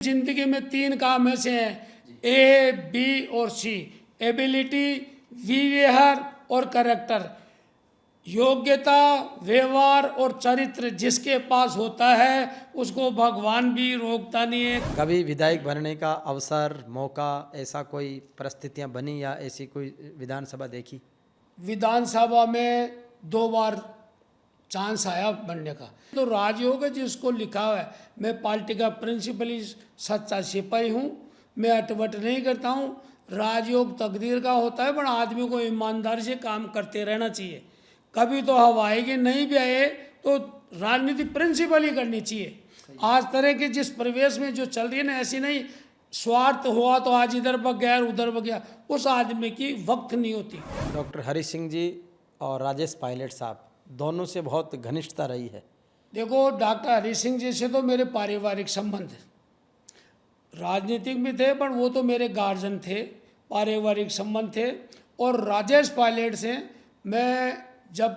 जिंदगी में तीन काम ऐसे हैं, ए, बी और सी। एबिलिटी, व्यवहार और कैरेक्टर। योग्यता, व्यवहार और चरित्र जिसके पास होता है उसको भगवान भी रोकता नहीं है। कभी विधायक बनने का अवसर, मौका, ऐसा कोई परिस्थितियां बनी या ऐसी कोई विधानसभा देखी? विधानसभा में 2 बार चांस आया बनने का। तो राजयोग है जिसको लिखा हुआ है। मैं पार्टी का प्रिंसिपली सच्चा सिपाही हूँ, मैं अटवट नहीं करता हूँ। राजयोग तकदीर का होता है, पर आदमी को ईमानदारी से काम करते रहना चाहिए। कभी तो हवा आएगी, नहीं भी आए तो राजनीति प्रिंसिपल ही करनी चाहिए। आज तरह के जिस परिवेश में जो चल रही है ना, ऐसी नहीं स्वार्थ हुआ तो आज इधर बग गया उधर बग गया, उस आदमी की वक्त नहीं होती। डॉक्टर हरि सिंह जी और राजेश पायलट साहब दोनों से बहुत घनिष्ठता रही है। देखो, डॉक्टर हरि सिंह जी से तो मेरे पारिवारिक संबंध राजनीतिक भी थे, पर वो तो मेरे गार्जियन थे, पारिवारिक संबंध थे। और राजेश पायलट से मैं जब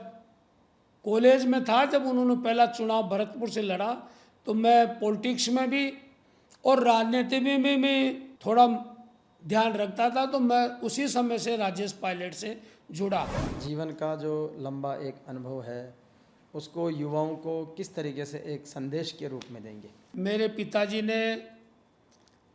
कॉलेज में था, जब उन्होंने पहला चुनाव भरतपुर से लड़ा, तो मैं पॉलिटिक्स में भी और राजनीति में भी थोड़ा ध्यान रखता था। तो मैं उसी समय से राजेश पायलट से जुड़ा। जीवन का जो लंबा एक अनुभव है उसको युवाओं को किस तरीके से एक संदेश के रूप में देंगे? मेरे पिताजी ने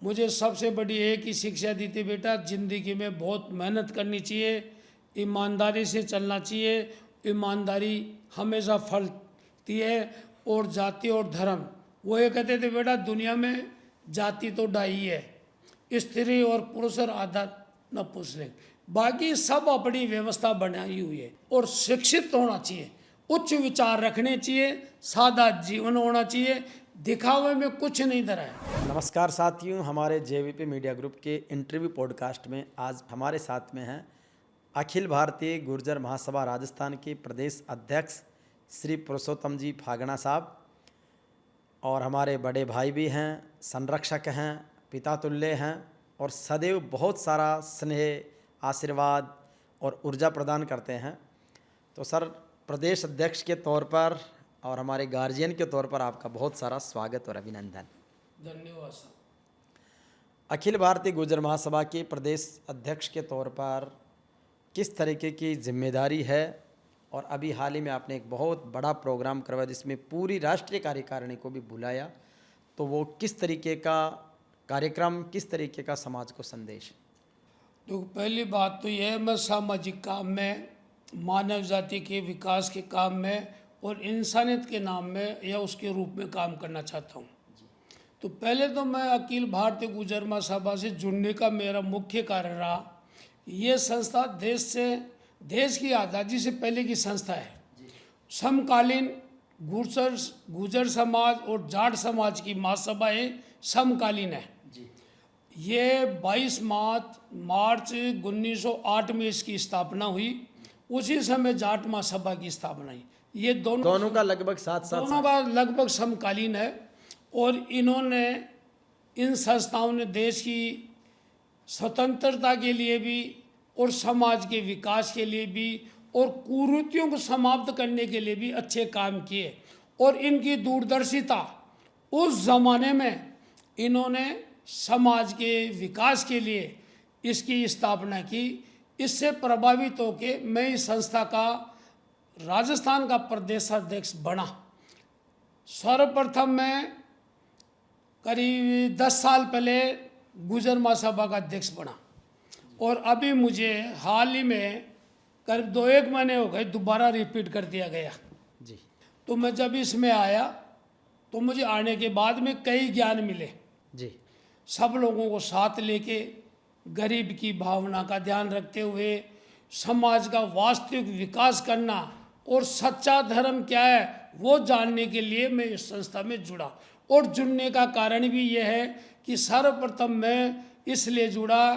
मुझे सबसे बड़ी एक ही शिक्षा दी थी, बेटा जिंदगी में बहुत मेहनत करनी चाहिए, ईमानदारी से चलना चाहिए। ईमानदारी हमेशा फलती है। और जाति और धर्म, वो ये कहते थे, बेटा दुनिया में जाति तो ढाई है, स्त्री और पुरुष और आधा न पूछ लें, बाकी सब अपनी व्यवस्था बनाई हुई है। और शिक्षित होना चाहिए, उच्च विचार रखने चाहिए, सादा जीवन होना चाहिए, दिखावे में कुछ नहीं धरा है। नमस्कार साथियों, हमारे जेवीपी मीडिया ग्रुप के इंटरव्यू पॉडकास्ट में आज हमारे साथ में हैं अखिल भारतीय गुर्जर महासभा राजस्थान के प्रदेश अध्यक्ष श्री पुरुषोत्तम जी फागणा साहब, और हमारे बड़े भाई भी हैं, संरक्षक हैं, पिता तुल्य हैं और सदैव बहुत सारा स्नेह, आशीर्वाद और ऊर्जा प्रदान करते हैं। तो सर, प्रदेश अध्यक्ष के तौर पर और हमारे गार्जियन के तौर पर आपका बहुत सारा स्वागत और अभिनंदन। धन्यवाद सर। अखिल भारतीय गुर्जर महासभा के प्रदेश अध्यक्ष के तौर पर किस तरीके की जिम्मेदारी है? और अभी हाल ही में आपने एक बहुत बड़ा प्रोग्राम करवाया जिसमें पूरी राष्ट्रीय कार्यकारिणी को भी बुलाया, तो वो किस तरीके का कार्यक्रम, किस तरीके का समाज को संदेश? तो पहली बात तो यह है, मैं सामाजिक काम में, मानव जाति के विकास के काम में और इंसानियत के नाम में या उसके रूप में काम करना चाहता हूँ। तो पहले तो मैं अखिल भारतीय गुर्जर महासभा से जुड़ने का मेरा मुख्य कारण रहा। ये संस्था देश की आज़ादी से पहले की संस्था है। समकालीन गुर्जर समाज और जाट समाज की महासभाएं समकालीन है। ये 22 मार्च 1908 में इसकी स्थापना हुई। उसी समय जाट महासभा की स्थापना हुई। ये दोनों का लगभग दोनों का लगभग समकालीन है। और इन संस्थाओं ने देश की स्वतंत्रता के लिए भी और समाज के विकास के लिए भी और कुरीतियों को समाप्त करने के लिए भी अच्छे काम किए। और इनकी दूरदर्शिता, उस ज़माने में इन्होंने समाज के विकास के लिए इसकी स्थापना की। इससे प्रभावित होकर मैं इस संस्था का राजस्थान का प्रदेश अध्यक्ष बना। सर्वप्रथम मैं करीब 10 साल पहले गुर्जर महासभा का अध्यक्ष बना। और अभी मुझे हाल ही में करीब 2-1 महीने हो गए, दोबारा रिपीट कर दिया गया जी। तो मैं जब इसमें आया तो मुझे आने के बाद में कई ज्ञान मिले जी। सब लोगों को साथ लेके, गरीब की भावना का ध्यान रखते हुए, समाज का वास्तविक विकास करना और सच्चा धर्म क्या है वो जानने के लिए मैं इस संस्था में जुड़ा। और जुड़ने का कारण भी यह है कि सर्वप्रथम मैं इसलिए जुड़ा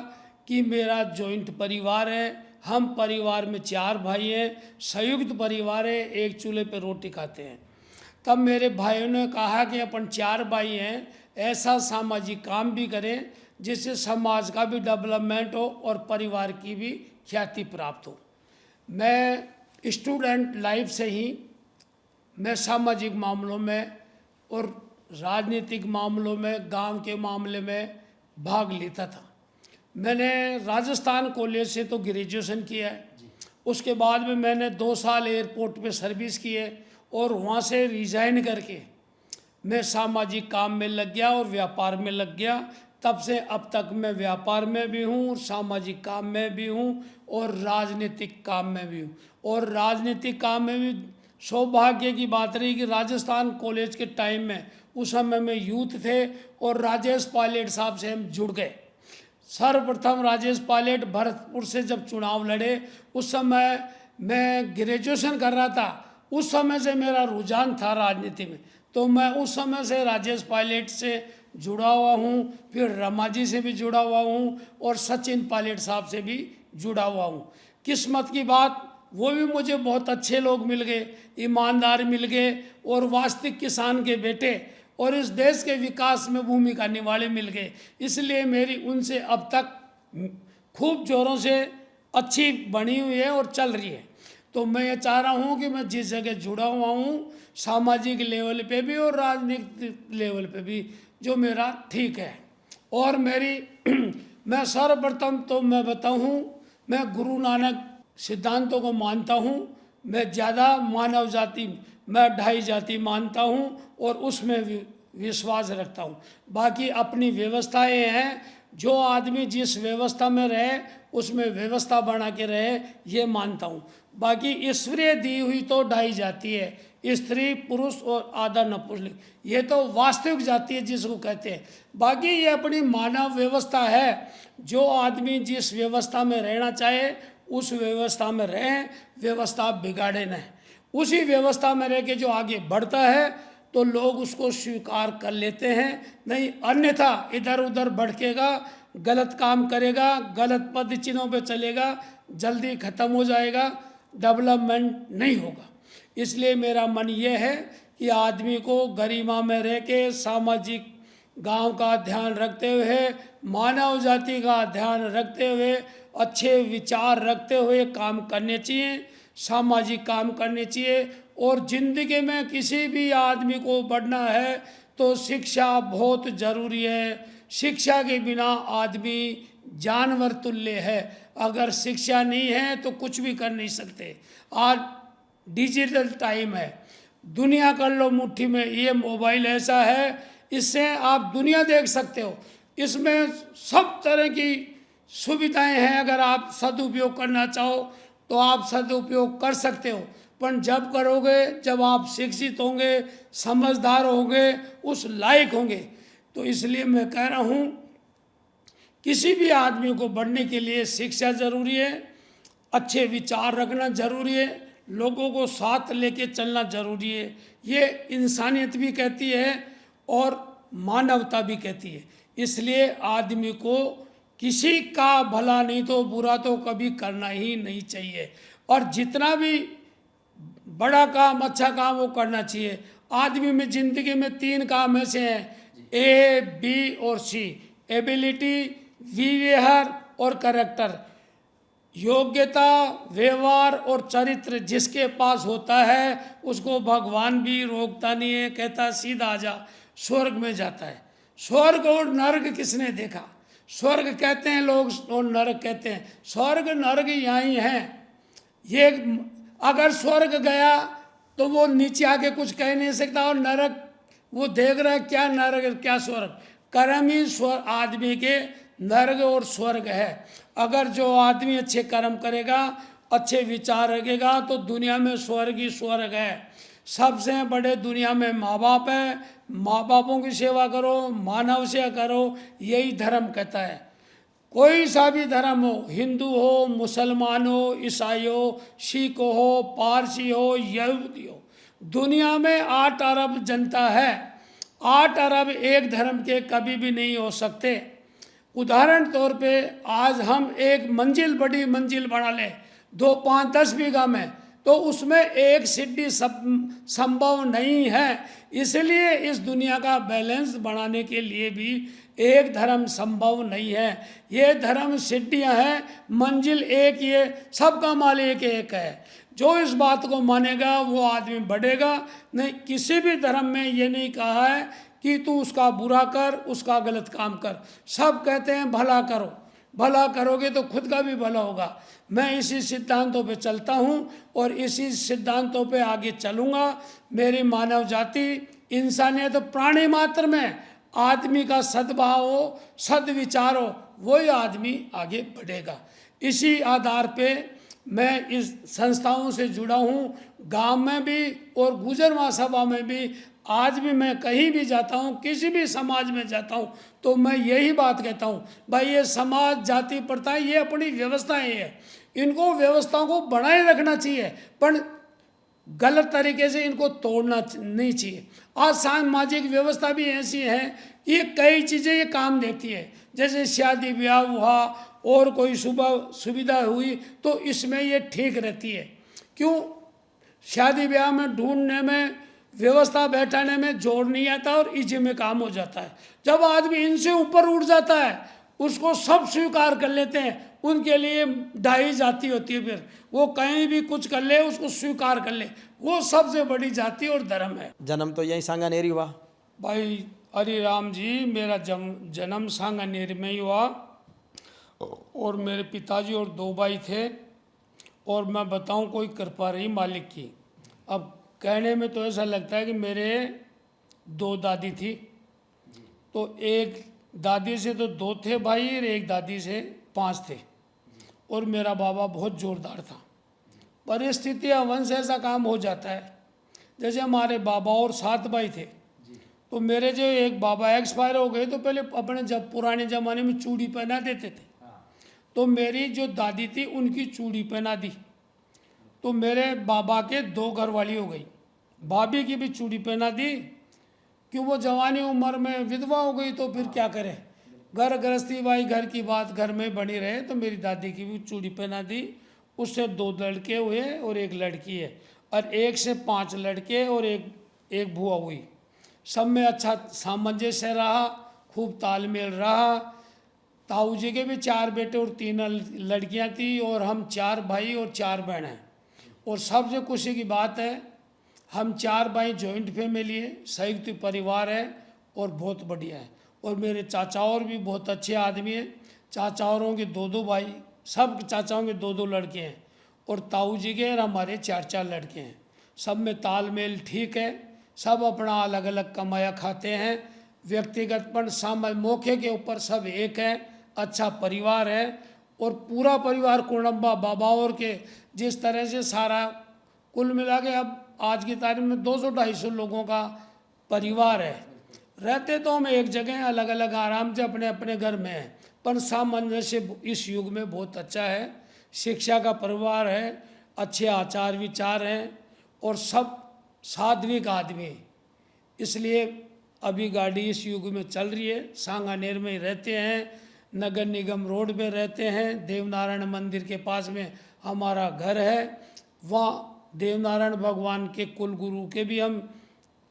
कि मेरा जॉइंट परिवार है। हम परिवार में 4 भाई हैं, संयुक्त परिवार है, एक चूल्हे पे रोटी खाते हैं। तब मेरे भाइयों ने कहा कि अपन 4 भाई हैं, ऐसा सामाजिक काम भी करें जिससे समाज का भी डेवलपमेंट हो और परिवार की भी ख्याति प्राप्त हो। मैं स्टूडेंट लाइफ से ही मैं सामाजिक मामलों में और राजनीतिक मामलों में, गांव के मामले में भाग लेता था। मैंने राजस्थान कॉलेज से तो ग्रेजुएशन किया है, उसके बाद में मैंने 2 साल एयरपोर्ट पे सर्विस की है और वहाँ से रिज़ाइन करके मैं सामाजिक काम में लग गया और व्यापार में लग गया। तब से अब तक मैं व्यापार में भी हूँ, सामाजिक काम में भी हूँ और राजनीतिक काम में भी हूँ। और राजनीतिक काम में भी सौभाग्य की बात रही कि राजस्थान कॉलेज के टाइम में, उस समय में यूथ थे और राजेश पायलट साहब से हम जुड़ गए। सर्वप्रथम राजेश पायलट भरतपुर से जब चुनाव लड़े, उस समय मैं ग्रेजुएशन कर रहा था। उस समय से मेरा रुझान था राजनीति में, तो मैं उस समय से राजेश पायलट से जुड़ा हुआ हूँ, फिर रमा जी से भी जुड़ा हुआ हूँ और सचिन पायलट साहब से भी जुड़ा हुआ हूँ। किस्मत की बात, वो भी मुझे बहुत अच्छे लोग मिल गए, ईमानदार मिल गए और वास्तविक किसान के बेटे और इस देश के विकास में भूमिका निभाने मिल गए। इसलिए मेरी उनसे अब तक खूब जोरों से अच्छी बनी हुई है और चल रही है। तो मैं ये चाह रहा हूँ कि मैं जिस जगह जुड़ा हुआ हूँ, सामाजिक लेवल पे भी और राजनीतिक लेवल पे भी, जो मेरा ठीक है। और मेरी मैं सर्वप्रथम तो मैं बताऊँ, मैं गुरु नानक सिद्धांतों को मानता हूँ। मैं ज़्यादा मानव जाति, मैं 2.5 जाति मानता हूँ और उसमें विश्वास रखता हूँ। बाकी अपनी व्यवस्थाएं हैं, जो आदमी जिस व्यवस्था में रहे उसमें व्यवस्था बना के रहे, ये मानता हूँ। बाकी ईश्वरीय दी हुई तो 2.5 जाति है, स्त्री पुरुष और आधा नपुंसक, ये तो वास्तविक जाति है जिसको कहते हैं। बाकी ये अपनी मानव व्यवस्था है, जो आदमी जिस व्यवस्था में रहना चाहे उस व्यवस्था में रहें, व्यवस्था बिगाड़े नहीं। उसी व्यवस्था में रह के जो आगे बढ़ता है तो लोग उसको स्वीकार कर लेते हैं, नहीं अन्यथा इधर उधर भटकेगा, गलत काम करेगा, गलत पद चिन्हों पे चलेगा, जल्दी खत्म हो जाएगा, डेवलपमेंट नहीं होगा। इसलिए मेरा मन ये है कि आदमी को गरिमा में रह के सामाजिक गांव का ध्यान रखते हुए, मानव जाति का ध्यान रखते हुए, अच्छे विचार रखते हुए काम करने चाहिए, सामाजिक काम करने चाहिए। और ज़िंदगी में किसी भी आदमी को बढ़ना है तो शिक्षा बहुत ज़रूरी है। शिक्षा के बिना आदमी जानवर तुल्य है, अगर शिक्षा नहीं है तो कुछ भी कर नहीं सकते। आज डिजिटल टाइम है, दुनिया कर लो मुट्ठी में, ये मोबाइल ऐसा है, इससे आप दुनिया देख सकते हो। इसमें सब तरह की सुविधाएं हैं, अगर आप सदुपयोग करना चाहो तो आप सदुपयोग कर सकते हो। पर जब करोगे, जब आप शिक्षित होंगे, समझदार होंगे, उस लायक होंगे। तो इसलिए मैं कह रहा हूँ, किसी भी आदमी को बढ़ने के लिए शिक्षा ज़रूरी है, अच्छे विचार रखना ज़रूरी है, लोगों को साथ लेके चलना ज़रूरी है। ये इंसानियत भी कहती है और मानवता भी कहती है। इसलिए आदमी को किसी का भला नहीं तो बुरा तो कभी करना ही नहीं चाहिए, और जितना भी बड़ा काम, अच्छा काम वो करना चाहिए। आदमी में ज़िंदगी में 3 काम ऐसे हैं, ए, बी और सी, एबिलिटी, व्यवहार और कैरेक्टर। योग्यता, व्यवहार और चरित्र जिसके पास होता है उसको भगवान भी रोकता नहीं है, कहता सीधा आजा, स्वर्ग में जाता है। स्वर्ग और नर्क किसने देखा? स्वर्ग कहते हैं लोग और नरक कहते हैं, स्वर्ग नरक यहीं हैं। ये अगर स्वर्ग गया तो वो नीचे आके कुछ कह नहीं सकता, और नरक वो देख रहा है क्या नरक क्या स्वर्ग। कर्म ही स्वर्ग आदमी के नरक और स्वर्ग है। अगर जो आदमी अच्छे कर्म करेगा, अच्छे विचार रखेगा तो दुनिया में स्वर्ग ही स्वर्ग है। सबसे बड़े दुनिया में माँ बाप है, माँ बापों की सेवा करो, मानव सेवा करो, यही धर्म कहता है। कोई सा भी धर्म हो, हिंदू हो, मुसलमान हो, ईसाई हो, सिख हो, पारसी हो, यहूदी हो, दुनिया में 8 अरब जनता है। 8 अरब एक धर्म के कभी भी नहीं हो सकते। उदाहरण तौर पे आज हम एक मंजिल, बड़ी मंजिल बना लें 2, 5, 10 बीघा में, तो उसमें एक सीढ़ी संभव नहीं है। इसलिए इस दुनिया का बैलेंस बनाने के लिए भी एक धर्म संभव नहीं है। ये धर्म सीढ़ियाँ हैं, मंजिल एक, ये सबका मालिक एक है। जो इस बात को मानेगा वो आदमी बढ़ेगा। नहीं, किसी भी धर्म में ये नहीं कहा है कि तू उसका बुरा कर, उसका गलत काम कर। सब कहते हैं भला करो, भला करोगे तो खुद का भी भला होगा। मैं इसी सिद्धांतों पे चलता हूँ और इसी सिद्धांतों पे आगे चलूँगा। मेरी मानव जाति, इंसानियत, प्राणी मात्र में आदमी का सद्भाव हो, सद्विचार हो, वही आदमी आगे बढ़ेगा। इसी आधार पे मैं इस संस्थाओं से जुड़ा हूँ, गांव में भी और गुर्जर महासभा में भी। आज भी मैं कहीं भी जाता हूँ, किसी भी समाज में जाता हूँ, तो मैं यही बात कहता हूँ, भाई ये समाज, जाति, प्रथा, ये अपनी व्यवस्थाएं हैं, इनको व्यवस्थाओं को बनाए रखना चाहिए, पर गलत तरीके से इनको तोड़ना नहीं चाहिए। आज सामाजिक व्यवस्था भी ऐसी है कि ये कई चीज़ें ये काम देती है, जैसे शादी ब्याह हुआ और कोई सुविधा हुई तो इसमें ये ठीक रहती है। क्यों? शादी ब्याह में ढूंढने में, व्यवस्था बैठाने में जोर नहीं आता और इसी में काम हो जाता है। जब आदमी इनसे ऊपर उठ जाता है, उसको सब स्वीकार कर लेते हैं, उनके लिए ढाई जाति होती है, फिर वो कहीं भी कुछ कर ले उसको स्वीकार कर ले, वो सबसे बड़ी जाति और धर्म है। जन्म तो यही सांगानेर हुआ? भाई हरि राम जी, मेरा जन्म सांगानेर में ही हुआ और मेरे पिताजी और 2 भाई थे। और मैं बताऊं, कोई कृपा रही मालिक की। अब कहने में तो ऐसा लगता है कि मेरे 2 दादी थी, तो एक दादी से तो 2 थे भाई और एक दादी से 5 थे, और मेरा बाबा बहुत जोरदार था। परिस्थितियाँ वंश ऐसा काम हो जाता है। जैसे हमारे बाबा और 7 भाई थे, तो मेरे जो एक बाबा एक्सपायर हो गए, तो पहले अपने जब पुराने ज़माने में चूड़ी पहना देते थे, तो मेरी जो दादी थी उनकी चूड़ी पहना दी, तो मेरे बाबा के 2 घरवाली हो गई। भाभी की भी चूड़ी पहना दी, क्यों वो जवानी उम्र में विधवा हो गई, तो फिर क्या करे, घर गृहस्थी, भाई घर की बात घर में बनी रहे, तो मेरी दादी की भी चूड़ी पहना दी। उससे 2 लड़के हुए और 1 लड़की है, और 1 से 5 लड़के और एक बुआ हुई। सब में अच्छा सामंजस्य रहा, खूब तालमेल रहा। ताऊ जी के भी 4 बेटे और 3 लड़कियां थी, और हम 4 भाई और 4 बहन हैं। और सबसे खुशी की बात है, हम 4 भाई जॉइंट फैमिली है, संयुक्त परिवार है और बहुत बढ़िया है। और मेरे चाचा और भी बहुत अच्छे आदमी हैं। चाचाओं के 2-2 भाई, सब चाचाओं के 2-2 लड़के हैं, और ताऊ जी के और हमारे 4-4 लड़के हैं। सब में तालमेल ठीक है, सब अपना अलग अलग कमाया खाते हैं। व्यक्तिगत सामान्य मौके के ऊपर सब एक है, अच्छा परिवार है। और पूरा परिवार कुड़म्बा बाबा और के जिस तरह से सारा कुल मिला के अब आज की तारीख में 200-250 लोगों का परिवार है। रहते तो हम एक जगह अलग अलग आराम से अपने अपने घर में हैं, पर सामंजस्य इस युग में बहुत अच्छा है। शिक्षा का परिवार है, अच्छे आचार विचार हैं और सब सात्विक आदमी। इसलिए अभी गाड़ी इस युग में चल रही है। सांगानेर में ही रहते हैं, नगर निगम रोड पे रहते हैं, देवनारायण मंदिर के पास में हमारा घर है। वहाँ देवनारायण भगवान के कुल गुरु के भी हम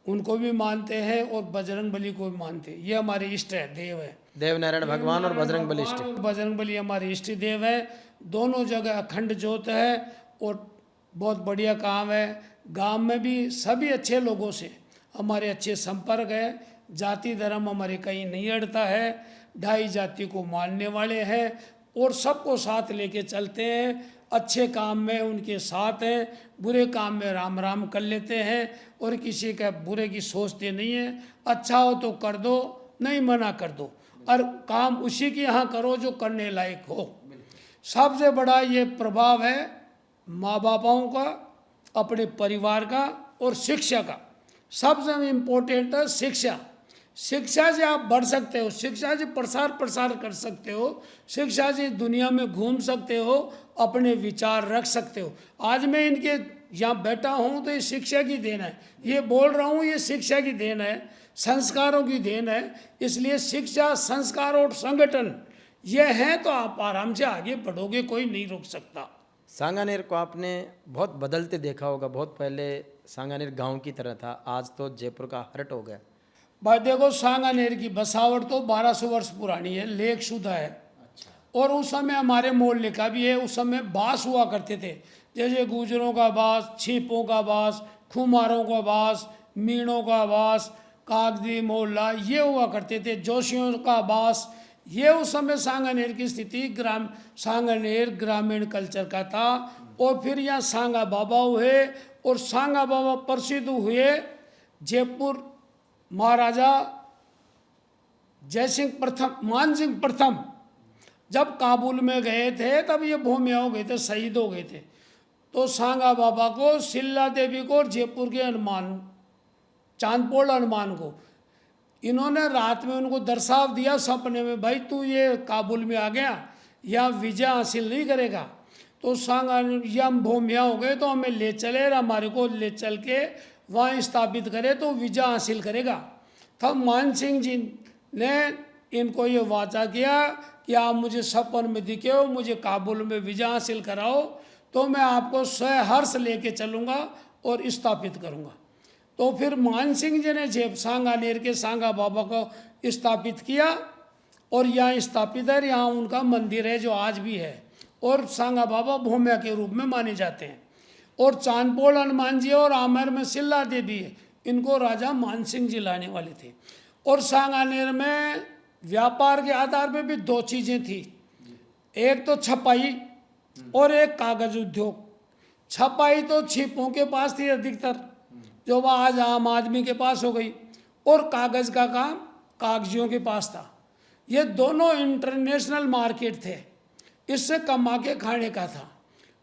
उनको भी मानते हैं और बजरंग बली को भी मानते हैं। ये हमारे इष्ट है, देव है। देवनारायण भगवान और बजरंग बली इष्ट। बजरंग बली हमारे इष्ट देव है। दोनों जगह अखंड ज्योत है और बहुत बढ़िया काम है। गांव में भी सभी अच्छे लोगों से हमारे अच्छे संपर्क है। जाति धर्म हमारे कहीं नहीं अड़ता है। ढाई जाति को मानने वाले हैं और सबको साथ लेके चलते हैं। अच्छे काम में उनके साथ हैं, बुरे काम में राम राम कर लेते हैं और किसी का बुरे की सोचते नहीं है। अच्छा हो तो कर दो, नहीं मना कर दो, और काम उसी के यहाँ करो जो करने लायक हो। सबसे बड़ा ये प्रभाव है माँ बापों का, अपने परिवार का और शिक्षा का। सबसे इम्पोर्टेंट है शिक्षा। शिक्षा से आप बढ़ सकते हो, शिक्षा से प्रसार कर सकते हो, शिक्षा से दुनिया में घूम सकते हो, अपने विचार रख सकते हो। आज मैं इनके यहाँ बैठा हूँ तो ये शिक्षा की देन है। ये बोल रहा हूँ, ये शिक्षा की देन है, संस्कारों की देन है। इसलिए शिक्षा, संस्कार और संगठन ये है तो आप आराम से आगे बढ़ोगे, कोई नहीं रोक सकता। सांगानेर को आपने बहुत बदलते देखा होगा। बहुत पहले सांगानेर गांव की तरह था, आज तो जयपुर का हर्ट हो गया। भाई देखो, सांगानेर की बसावट तो 1200 वर्ष पुरानी है, लेख शुदा है। और उस समय हमारे मोहल्ले का भी है। उस समय बास हुआ करते थे, जैसे गुजरों का बास, छिपों का बास, खुमारों का बास, मीणों का बास, कागजी मोहल्ला ये हुआ करते थे, जोशियों का आवास, ये उस समय सांगानेर की स्थिति सांगानेर ग्रामीण कल्चर का था। और फिर यहाँ सांगा बाबा हुए और सांगा बाबा प्रसिद्ध हुए जयपुर महाराजा जयसिंह प्रथम, मानसिंह प्रथम जब काबुल में गए थे तब ये भूमिया हो गए थे, शहीद हो गए थे। तो सांगा बाबा को, शिला देवी को और जयपुर के हनुमान, चांदपोल हनुमान को इन्होंने रात में उनको दर्शाव दिया सपने में, भाई तू ये काबुल में आ गया, या विजय हासिल नहीं करेगा। तो सांगा या हम भूमिया हो गए तो हमें ले चले, हमारे को ले चल के वहाँ स्थापित करे तो विजय हासिल करेगा। तब मान सिंह जी ने इनको ये वाचा किया कि आप मुझे सपन में दिखे हो, मुझे काबुल में विजय हासिल कराओ तो मैं आपको सहर्ष लेके चलूँगा और स्थापित करूँगा। तो फिर मान सिंह जी ने सांगानेर के सांगा बाबा को स्थापित किया और यहाँ स्थापित है, यहाँ उनका मंदिर है जो आज भी है, और सांगा बाबा भूमिया के रूप में माने जाते हैं। और चांदपोल हनुमान जी और आमेर में शिला देवी है, इनको राजा मान सिंह जी लाने वाले थे। और सांगानेर में व्यापार के आधार पे भी दो चीज़ें थी, एक तो छपाई और एक कागज उद्योग। छपाई तो छिपों के पास थी अधिकतर, जो वह आज आम आदमी के पास हो गई, और कागज का काम कागजियों के पास था। ये दोनों इंटरनेशनल मार्केट थे, इससे कमा के खाने का था।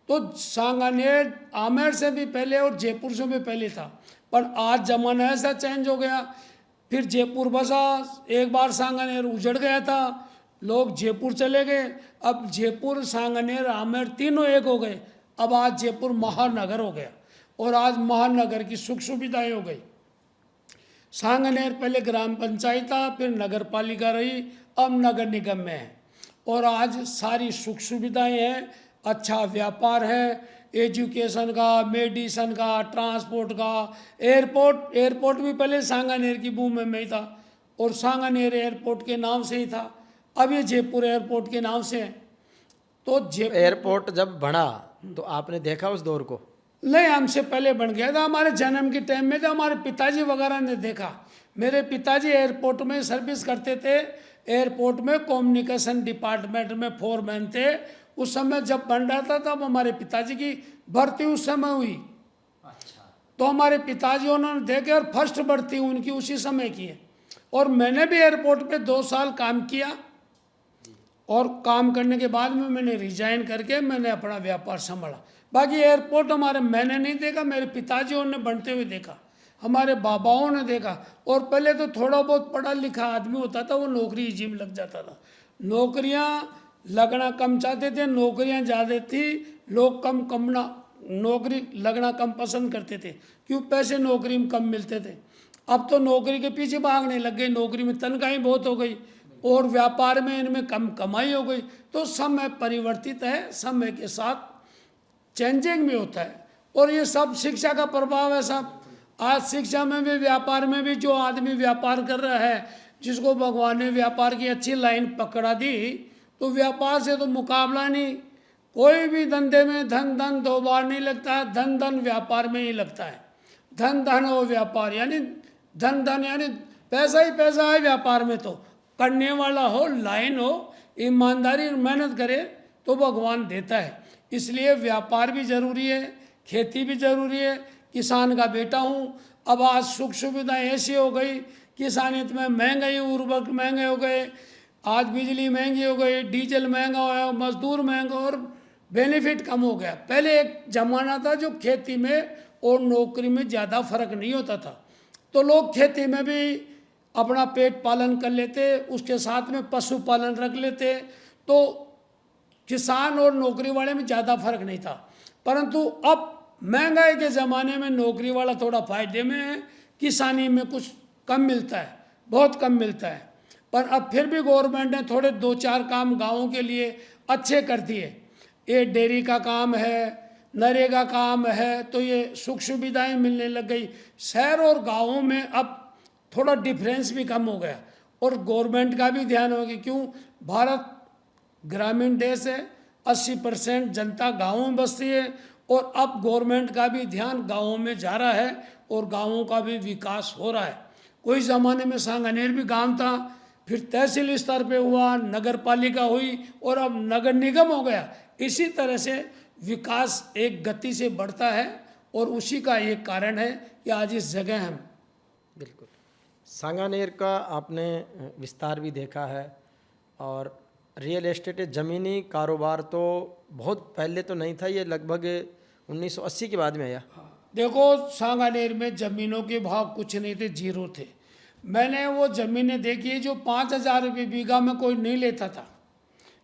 तो सांगानेर आमेर से भी पहले और जयपुर से भी पहले था, पर आज जमाना ऐसा चेंज हो गया, फिर जयपुर बसा, एक बार सांगानेर उजड़ गया था, लोग जयपुर चले गए, अब जयपुर सांगानेर आमेर तीनों एक हो गए। अब आज जयपुर महानगर हो गया और आज महानगर की सुख सुविधाएं हो गई। सांगानेर पहले ग्राम पंचायत था, फिर नगर पालिका रही, अब नगर निगम में है, और आज सारी सुख सुविधाएं हैं, अच्छा व्यापार है, एजुकेशन का, मेडिसन का, ट्रांसपोर्ट का, एयरपोर्ट भी पहले सांगानेर की भूमि में ही था और सांगानेर एयरपोर्ट के नाम से ही था, अब ये जयपुर एयरपोर्ट के नाम से है। तो एयरपोर्ट जब बना तो आपने देखा उस दौर को? नहीं, हमसे पहले बन गया था, हमारे जन्म के टाइम में तो हमारे पिताजी वगैरह ने देखा। मेरे पिताजी एयरपोर्ट में सर्विस करते थे, एयरपोर्ट में कम्युनिकेशन डिपार्टमेंट में फोरमैन थे। उस समय जब बन रहा था तब हमारे पिताजी की भर्ती उस समय हुई। अच्छा। तो हमारे पिताजी उन्होंने देखे और फर्स्ट भर्ती उनकी उसी समय की है। और मैंने भी एयरपोर्ट पे 2 साल काम किया, और काम करने के बाद में मैंने रिजाइन करके मैंने अपना व्यापार संभाला। बाकी एयरपोर्ट हमारे मैंने नहीं देखा, मेरे पिताजियों ने बनते हुए देखा, हमारे बाबाओं ने देखा। और पहले तो थोड़ा बहुत पढ़ा लिखा आदमी होता था, वो नौकरी इजी में लग जाता था। नौकरियां लगना कम चाहते थे, नौकरियां ज़्यादा थी, लोग नौकरी लगना कम पसंद करते थे, क्यों? पैसे नौकरी में कम मिलते थे। अब तो नौकरी के पीछे भागने लग गए, नौकरी में तनख्वाही बहुत हो गई और व्यापार में इनमें कम कमाई हो गई। तो समय परिवर्तित है, समय के साथ चेंजिंग में होता है, और ये सब शिक्षा का प्रभाव है। सब आज शिक्षा में भी, व्यापार में भी, जो आदमी व्यापार कर रहा है, जिसको भगवान ने व्यापार की अच्छी लाइन पकड़ा दी, तो व्यापार से तो मुकाबला नहीं। कोई भी धंधे में धन 2 बार नहीं लगता है, धन व्यापार में ही लगता है। धन हो व्यापार, यानी धन यानी पैसा ही पैसा है व्यापार में। तो करने वाला हो, लाइन हो, ईमानदारी मेहनत करे तो भगवान देता है। इसलिए व्यापार भी जरूरी है, खेती भी जरूरी है। किसान का बेटा हूँ। अब आज सुख सुविधाएं ऐसी हो गई, किसानियत में महंगाई, उर्वरक महंगे हो गए, आज बिजली महंगी हो गई, डीजल महंगा हो गया, मजदूर महंगा, और बेनिफिट कम हो गया। पहले एक जमाना था जो खेती में और नौकरी में ज़्यादा फर्क नहीं होता था, तो लोग खेती में भी अपना पेट पालन कर लेते, उसके साथ में पशुपालन रख लेते, तो किसान और नौकरी वाले में ज़्यादा फर्क नहीं था। परंतु अब महंगाई के ज़माने में नौकरी वाला थोड़ा फायदे में है, किसानी में कुछ कम मिलता है, बहुत कम मिलता है। पर अब फिर भी गवर्नमेंट ने थोड़े 2-4 काम गाँवों के लिए अच्छे कर दिए। ये डेयरी का काम है, नरेगा काम है, तो ये सुख सुविधाएं मिलने लग गई। शहर और गाँवों में अब थोड़ा डिफरेंस भी कम हो गया, और गवर्नमेंट का भी ध्यान हो गया, क्यों? भारत ग्रामीण देश है, 80% जनता गाँवों में बसती है, और अब गवर्नमेंट का भी ध्यान गाँवों में जा रहा है और गाँवों का भी विकास हो रहा है। कोई ज़माने में सांगानेर भी गांव था, फिर तहसील स्तर पे हुआ, नगर पालिका हुई और अब नगर निगम हो गया। इसी तरह से विकास एक गति से बढ़ता है और उसी का एक कारण है कि आज इस जगह हम। बिल्कुल। सांगानेर का आपने विस्तार भी देखा है और रियल एस्टेट ज़मीनी कारोबार तो बहुत पहले तो नहीं था, ये लगभग 1980 के बाद में आया। देखो, सांगानेर में ज़मीनों के भाव कुछ नहीं थे, जीरो थे। मैंने वो ज़मीनें देखी जो 5,000 रुपये बीघा में कोई नहीं लेता था।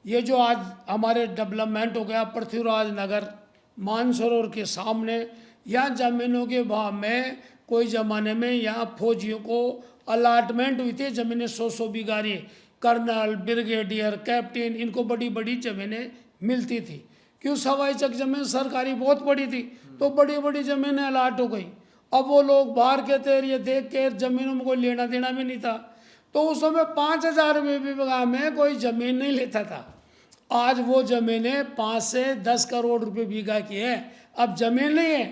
ये जो आज हमारे डेवलपमेंट हो गया, पृथ्वीराज नगर, मानसरोवर के सामने, यहाँ ज़मीनों के भाव में कोई ज़माने में यहाँ फौजियों को अलाटमेंट हुई थी ज़मीनें 100-100 बीघा रही। कर्नल, ब्रिगेडियर, कैप्टन, इनको बड़ी बड़ी ज़मीनें मिलती थी। क्यों? सवाई चक ज़मीन सरकारी बहुत बड़ी थी, तो बड़ी बड़ी ज़मीनें अलाट हो गई। अब वो लोग बाहर के थे, ये देख के ज़मीनों में कोई लेना देना भी नहीं था, तो उस समय 5,000 रुपये बीघा में कोई ज़मीन नहीं लेता था। आज वो ज़मीनें 5 से 10 करोड़ रुपए बीघा की है। अब ज़मीन नहीं है,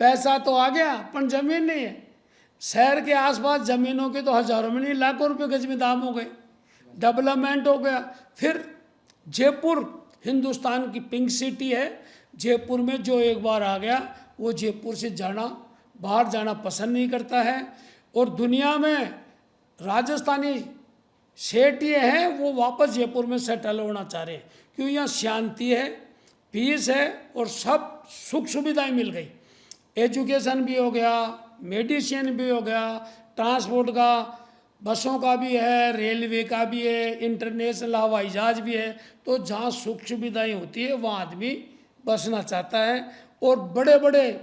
पैसा तो आ गया पर ज़मीन नहीं है। शहर के आसपास ज़मीनों के तो हज़ारों में नहीं लाखों रुपए गज में दाम हो गए, डेवलपमेंट हो गया। फिर जयपुर हिंदुस्तान की पिंक सिटी है। जयपुर में जो एक बार आ गया वो जयपुर से बाहर जाना पसंद नहीं करता है। और दुनिया में राजस्थानी सेठ ये हैं, वो वापस जयपुर में सेटल होना चाह रहे हैं, क्यों? यहाँ शांति है, पीस है और सब सुख सुविधाएं मिल गई। एजुकेशन भी हो गया, मेडिसिन भी हो गया, ट्रांसपोर्ट का, बसों का भी है, रेलवे का भी है, इंटरनेशनल हवाई जहाज भी है। तो जहाँ सुख सुविधाएं होती है वहाँ आदमी बसना चाहता है। और बड़े बड़े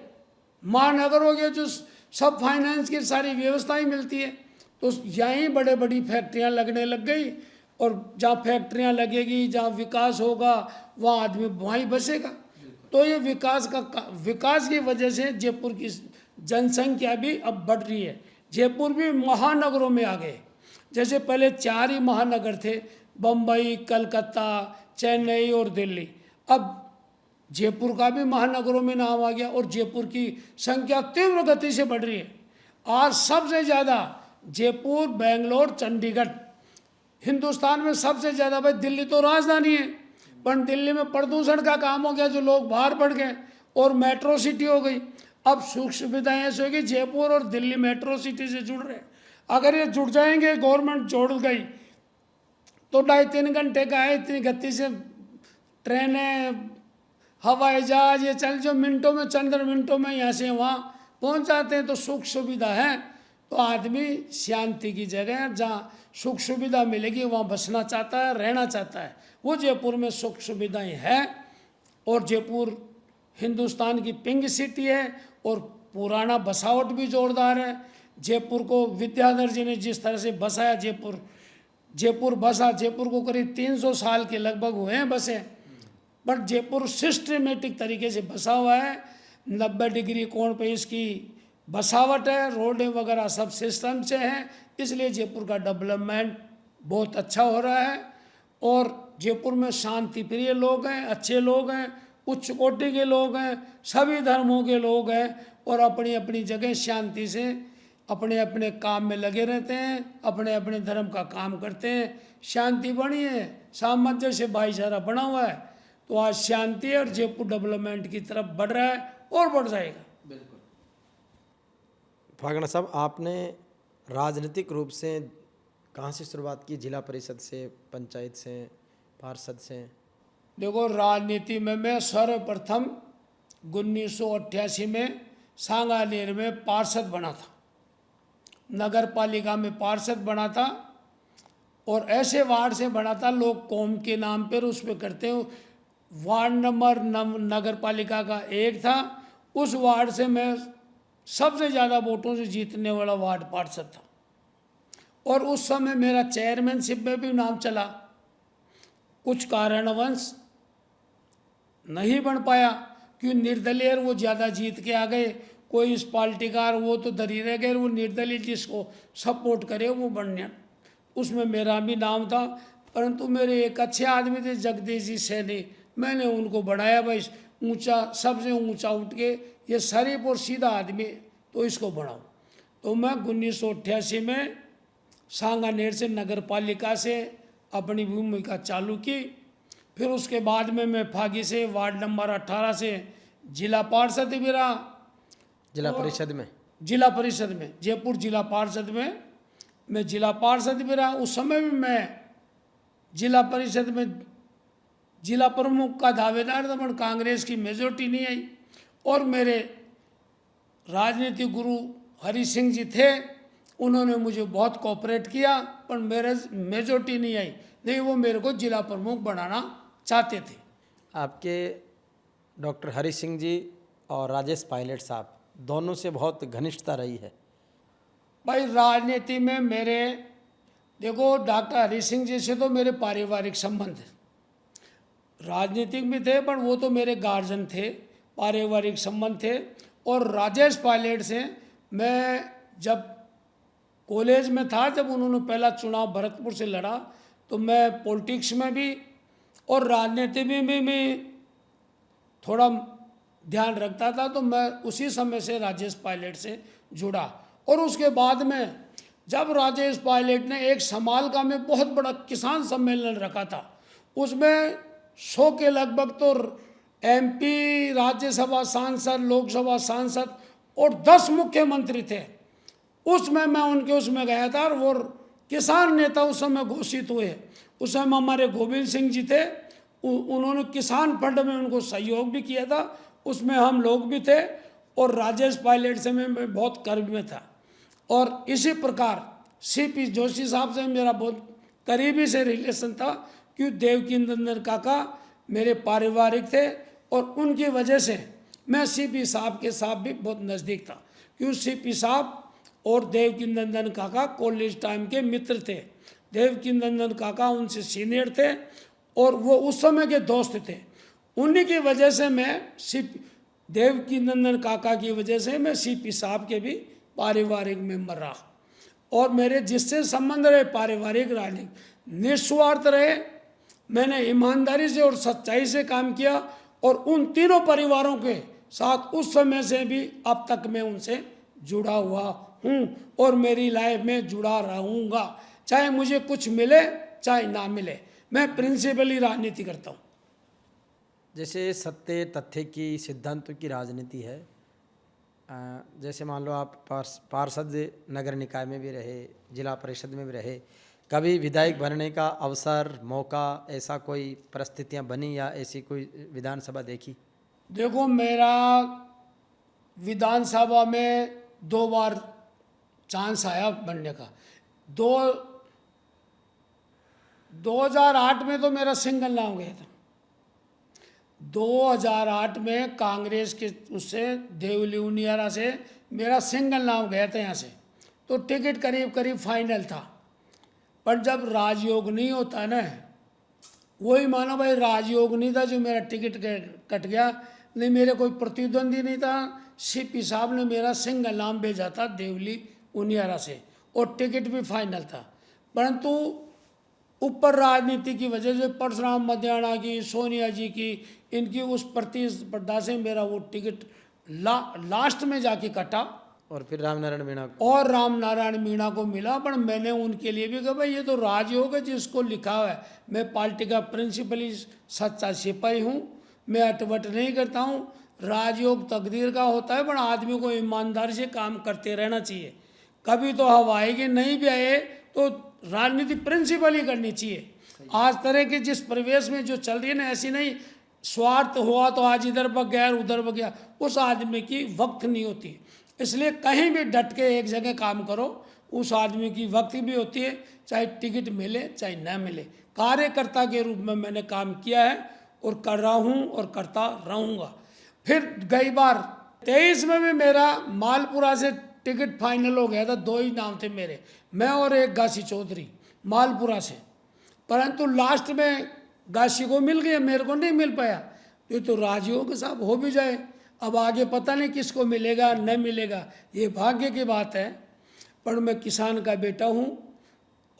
महानगर हो गए जो सब फाइनेंस की सारी व्यवस्थाएं मिलती है, तो यहीं बड़े बड़ी फैक्ट्रियां लगने लग गई। और जहाँ फैक्ट्रियां लगेगी, जहाँ विकास होगा, वहाँ आदमी वहीं बसेगा। तो ये विकास की वजह से जयपुर की जनसंख्या भी अब बढ़ रही है। जयपुर भी महानगरों में आ गए। जैसे पहले 4 ही महानगर थे, बम्बई, कलकत्ता, चेन्नई और दिल्ली। अब जयपुर का भी महानगरों में नाम आ गया और जयपुर की संख्या तीव्र गति से बढ़ रही है। आज सबसे ज़्यादा जयपुर, बेंगलोर, चंडीगढ़, हिंदुस्तान में सबसे ज़्यादा। भाई दिल्ली तो राजधानी है, पर दिल्ली में प्रदूषण का काम हो गया, जो लोग बाहर बढ़ गए और मेट्रो सिटी हो गई। अब सुख सुविधाएं ऐसी होगी, जयपुर और दिल्ली मेट्रो सिटी से जुड़ रहे हैं। अगर ये जुड़ जाएंगे, गवर्नमेंट जोड़ गई, तो 2.5-3 घंटे का है, इतनी गति से ट्रेनें, हवाई जहाज ये चल, जो मिनटों में, चंद मिनटों में यहाँ से वहाँ पहुँच जाते हैं। तो सुख सुविधा है, तो आदमी शांति की जगह जहाँ सुख सुविधा मिलेगी वहाँ बसना चाहता है, रहना चाहता है। वो जयपुर में सुख सुविधाएं हैं। और जयपुर हिंदुस्तान की पिंक सिटी है और पुराना बसावट भी जोरदार है। जयपुर को विद्याधर जी ने जिस तरह से बसाया, जयपुर बसा, जयपुर को करीब 300 साल के लगभग हुए हैं बसे, बट जयपुर सिस्टमेटिक तरीके से बसा हुआ है। 90 डिग्री कोण पे इसकी बसावट है, रोडें वगैरह सब सिस्टम से हैं, इसलिए जयपुर का डेवलपमेंट बहुत अच्छा हो रहा है। और जयपुर में शांति प्रिय लोग हैं, अच्छे लोग हैं, उच्च कोटि के लोग हैं, सभी धर्मों के लोग हैं और अपनी अपनी जगह शांति से अपने अपने काम में लगे रहते हैं, अपने अपने धर्म का काम करते हैं। शांति बनी है, सामंजस्य, भाईचारा बना हुआ है, तो आज शांति है और जयपुर डेवलपमेंट की तरफ बढ़ रहा है और बढ़ जाएगा। बिल्कुल। फागण साहब, आपने राजनीतिक रूप से कहाँ से शुरुआत की? जिला परिषद से, पंचायत से, पार्षद से? देखो, राजनीति में मैं सर्वप्रथम 1988 में सांगानेर में पार्षद बना था, नगर पालिका में पार्षद बना था। और ऐसे वार्ड से बना था, लोग कौम के नाम पर उस पर करते हैं। वार्ड नंबर नगर पालिका का 1 था, उस वार्ड से मैं सबसे ज़्यादा वोटों से जीतने वाला वार्ड पार्षद था। और उस समय मेरा चेयरमैनशिप में भी नाम चला, कुछ कारणवश नहीं बन पाया, क्यों? निर्दलीय वो ज़्यादा जीत के आ गए, कोई इस पार्टी का वो तो धरी रह गए, वो निर्दलीय जिसको सपोर्ट करे वो बनने, उसमें मेरा भी नाम था। परंतु मेरे एक अच्छे आदमी थे, जगदीश जी सैनी, मैंने उनको बढ़ाया। भाई ऊंचा, सबसे ऊंचा उठ के, ये शरीफ और सीधा आदमी, तो इसको बढ़ाओ। तो मैं 1988 में सांगानेर से नगर पालिका से अपनी भूमिका चालू की। फिर उसके बाद में मैं फागी से वार्ड नंबर 18 से जिला पार्षद भी रहा। जिला परिषद में? जिला परिषद में, जयपुर जिला पार्षद में मैं जिला पार्षद भी रहा। उस समय भी मैं जिला परिषद में जिला प्रमुख का दावेदार था, पर कांग्रेस की मेजोरिटी नहीं आई। और मेरे राजनीतिक गुरु हरि सिंह जी थे, उन्होंने मुझे बहुत कोऑपरेट किया, पर मेरे मेजोरिटी नहीं आई। नहीं, वो मेरे को जिला प्रमुख बनाना चाहते थे। आपके डॉक्टर हरि सिंह जी और राजेश पायलट साहब दोनों से बहुत घनिष्ठता रही है। भाई राजनीति में मेरे, देखो डॉक्टर हरि सिंह जी से तो मेरे पारिवारिक संबंध राजनीतिक भी थे, पर वो तो मेरे गार्जियन थे, पारिवारिक संबंध थे। और राजेश पायलट से मैं जब कॉलेज में था, जब उन्होंने पहला चुनाव भरतपुर से लड़ा, तो मैं पॉलिटिक्स में भी और राजनीति में भी थोड़ा ध्यान रखता था। तो मैं उसी समय से राजेश पायलट से जुड़ा। और उसके बाद में जब राजेश पायलट ने एक समालका में बहुत बड़ा किसान सम्मेलन रखा था, उसमें 100 के लगभग तो MP, राज्यसभा सांसद, लोकसभा सांसद और 10 मुख्यमंत्री थे। उसमें मैं उनके उसमें गया था, और वो किसान नेता उस समय घोषित हुए। उस समय हमारे गोविंद सिंह जी थे, उन्होंने किसान फंड में उनको सहयोग भी किया था, उसमें हम लोग भी थे। और राजेश पायलट से मैं बहुत कर्ब में था। और इसी प्रकार CP जोशी साहब से मेरा बहुत करीबी से रिलेशन था, क्योंकि देवकी नंदन काका मेरे पारिवारिक थे, और उनकी वजह से मैं CP साहब के साथ भी बहुत नज़दीक था। क्योंकि CP साहब और देवकी नंदन काका कॉलेज टाइम के मित्र थे। देवकी नंदन काका उनसे सीनियर थे, और वो उस समय के दोस्त थे। उन्हीं की वजह से मैं देवकी नंदन काका की वजह से मैं CP साहब के भी पारिवारिक मेंबर रहा। और मेरे जिससे संबंध रहे पारिवारिक राजनीतिक निस्वार्थ रहे। मैंने ईमानदारी से और सच्चाई से काम किया, और उन तीनों परिवारों के साथ उस समय से भी अब तक मैं उनसे जुड़ा हुआ हूँ, और मेरी लाइफ में जुड़ा रहूँगा, चाहे मुझे कुछ मिले चाहे ना मिले। मैं प्रिंसिपली राजनीति करता हूँ। जैसे सत्य तथ्य की, सिद्धांतों की राजनीति है, जैसे मान लो आप पार्षद नगर निकाय में भी रहे, जिला परिषद में भी रहे, कभी विधायक बनने का अवसर, मौका, ऐसा कोई परिस्थितियां बनी या ऐसी कोई विधानसभा देखी? देखो, मेरा विधानसभा में 2 बार चांस आया बनने का। 2008 में तो मेरा सिंगल नाम गया था। 2008 में कांग्रेस के उससे देवली उनियारा से मेरा सिंगल नाम गया था यहाँ से, तो टिकट करीब करीब फाइनल था। पर जब राजयोग नहीं होता ना, वही मानो भाई राजयोग नहीं था जो मेरा टिकट कट गया। नहीं, मेरे कोई प्रतिद्वंदी नहीं था। CP साहब ने मेरा सिंगल नाम भेजा था देवली उनियारा से, और टिकट भी फाइनल था। परंतु ऊपर राजनीति की वजह से परशुराम मध्याना की, सोनिया जी की, इनकी उस प्रतिस्पर्धा से मेरा वो टिकट लास्ट में जाके कटा, और फिर रामनारायण मीणा को मिला। पर मैंने उनके लिए भी कहा भाई ये तो राजयोग है जिसको लिखा हुआ है। मैं पार्टी का प्रिंसिपली सच्चा सिपाही हूँ, मैं अटवट नहीं करता हूँ। राजयोग तकदीर का होता है, पर आदमी को ईमानदारी से काम करते रहना चाहिए। कभी तो हवा आएगी, नहीं भी आए तो राजनीति प्रिंसिपल ही करनी चाहिए। आज तरह के जिस परिवेश में जो चल रही है ना, ऐसी नहीं स्वार्थ हुआ तो आज इधर बग गया उधर बग गया, उस आदमी की वक्त नहीं होती। इसलिए कहीं भी डट के एक जगह काम करो, उस आदमी की वक्त भी होती है, चाहे टिकट मिले चाहे न मिले। कार्यकर्ता के रूप में मैंने काम किया है और कर रहा हूँ और करता रहूँगा। फिर गई बार 23 में भी मेरा मालपुरा से टिकट फाइनल हो गया था। 2 ही नाम थे मेरे, मैं और एक गासी चौधरी मालपुरा से। परंतु लास्ट में गासी को मिल गया, मेरे को नहीं मिल पाया। ये तो राजयोग साहब हो भी जाए, अब आगे पता नहीं किसको मिलेगा न मिलेगा, ये भाग्य की बात है। पर मैं किसान का बेटा हूँ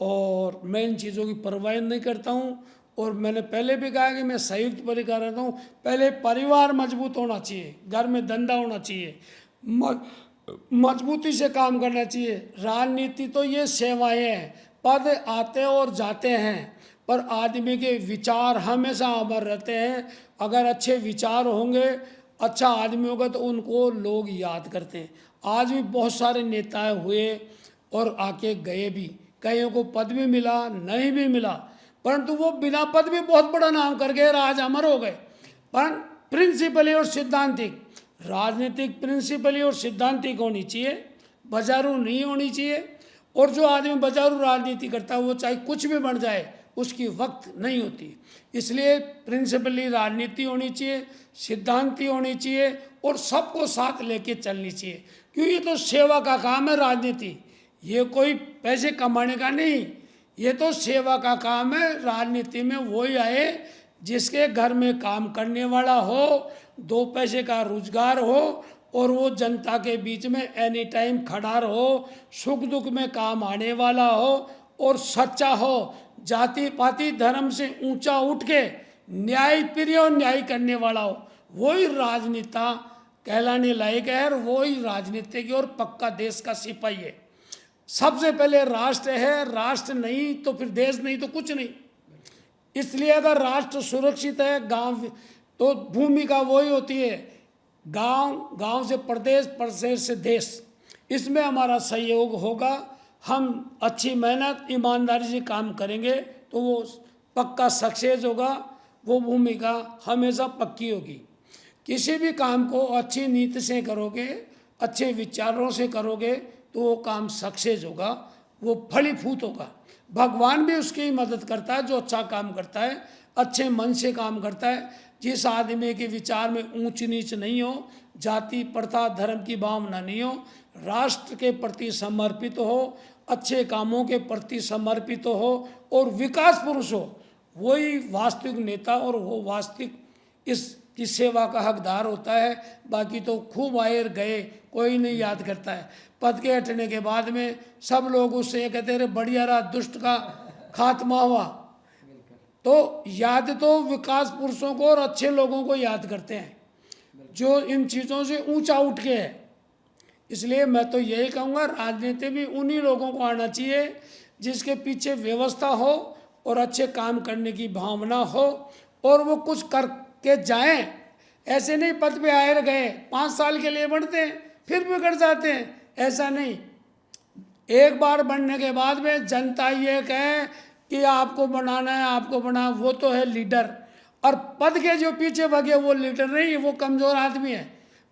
और मैं इन चीज़ों की परवाह नहीं करता हूँ। और मैंने पहले भी कहा कि मैं संयुक्त परिवार रहता हूँ। पहले परिवार मजबूत होना चाहिए, घर में धंधा होना चाहिए, मजबूती से काम करना चाहिए। राजनीति तो ये सेवाएं हैं, पद आते और जाते हैं, पर आदमी के विचार हमेशा अमर रहते हैं। अगर अच्छे विचार होंगे, अच्छा आदमी होगा, तो उनको लोग याद करते हैं। आज भी बहुत सारे नेता हुए और आके गए भी, कईयों को पद भी मिला, नहीं भी मिला, परंतु वो बिना पद भी बहुत बड़ा नाम कर गए, आज अमर हो गए। पर प्रिंसिपली और सिद्धांतिक, राजनीतिक प्रिंसिपली और सिद्धांतिक होनी चाहिए, बाजारू नहीं होनी चाहिए। और जो आदमी बाजारू राजनीति करता है वो चाहे कुछ भी बन जाए, उसकी वक्त नहीं होती। इसलिए प्रिंसिपली राजनीति होनी चाहिए, सिद्धांति होनी चाहिए और सबको साथ लेके चलनी चाहिए। क्योंकि ये तो सेवा का काम है राजनीति, ये कोई पैसे कमाने का नहीं, ये तो सेवा का काम है। राजनीति में वही आए जिसके घर में काम करने वाला हो, 2 पैसे का रोजगार हो और वो जनता के बीच में एनी टाइम खड़ा हो, सुख दुख में काम आने वाला हो और सच्चा हो, जाति पाति धर्म से ऊंचा उठ के न्याय प्रिय और न्याय करने वाला हो, वही राजनेता कहलाने लायक है और वही राजनीति की और पक्का देश का सिपाही है। सबसे पहले राष्ट्र है, राष्ट्र नहीं तो फिर देश नहीं तो कुछ नहीं। इसलिए अगर राष्ट्र सुरक्षित है, गांव तो भूमिका वही होती है, गांव से प्रदेश, प्रदेश से देश। इसमें हमारा सहयोग होगा, हम अच्छी मेहनत ईमानदारी से काम करेंगे तो वो पक्का सक्सेस होगा, वो भूमिका हमेशा पक्की होगी। किसी भी काम को अच्छी नीति से करोगे, अच्छे विचारों से करोगे तो वो काम सक्सेस होगा, वो फलीभूत होगा। भगवान भी उसकी मदद करता है जो अच्छा काम करता है, अच्छे मन से काम करता है। जिस आदमी के विचार में ऊंच नीच नहीं हो, जाति प्रथा धर्म की भावना नहीं हो, राष्ट्र के प्रति समर्पित हो, अच्छे कामों के प्रति समर्पित हो और विकास पुरुष हो, वही वास्तविक नेता और वो वास्तविक इसकी सेवा का हकदार होता है। बाकी तो खूब आए गए, कोई नहीं याद करता है। पद के हटने के बाद में सब लोग उससे कहते रहे बढ़िया रहा, दुष्ट का खात्मा हुआ। तो याद तो विकास पुरुषों को और अच्छे लोगों को याद करते हैं जो इन चीज़ों से ऊंचा उठ के है। इसलिए मैं तो यही कहूँगा, राजनीति भी उन्हीं लोगों को आना चाहिए जिसके पीछे व्यवस्था हो और अच्छे काम करने की भावना हो और वो कुछ करके जाएं। ऐसे नहीं पद पे आए गए, 5 साल के लिए बढ़ते हैं फिर बिगड़ जाते हैं, ऐसा नहीं। एक बार बढ़ने के बाद में जनता ये कहे कि आपको बनाना है, आपको बनाना, वो तो है लीडर। और पद के जो पीछे भागे वो लीडर नहीं, वो कमज़ोर आदमी है।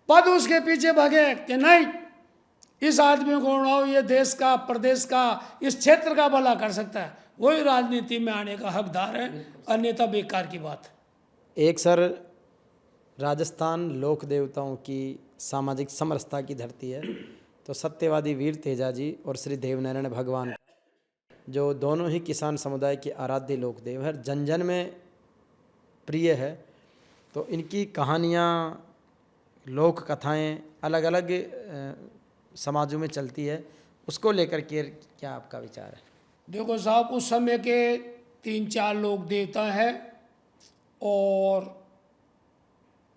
पद उसके पीछे भागे कि नहीं इस आदमी को बनाओ, ये देश का, प्रदेश का, इस क्षेत्र का भला कर सकता है, वही राजनीति में आने का हकदार है, अन्यथा बेकार की बात है। एक सर, राजस्थान लोक देवताओं की सामाजिक समरसता की धरती है, तो सत्यवादी वीर तेजा जी और श्री देवनारायण भगवान जो दोनों ही किसान समुदाय के आराध्य लोक देव है, जन जन में प्रिय है। तो इनकी कहानियाँ, लोक कथाएँ अलग अलग समाजों में चलती है, उसको लेकर के क्या आपका विचार है? देखो साहब, उस समय के 3-4 लोक देवता हैं और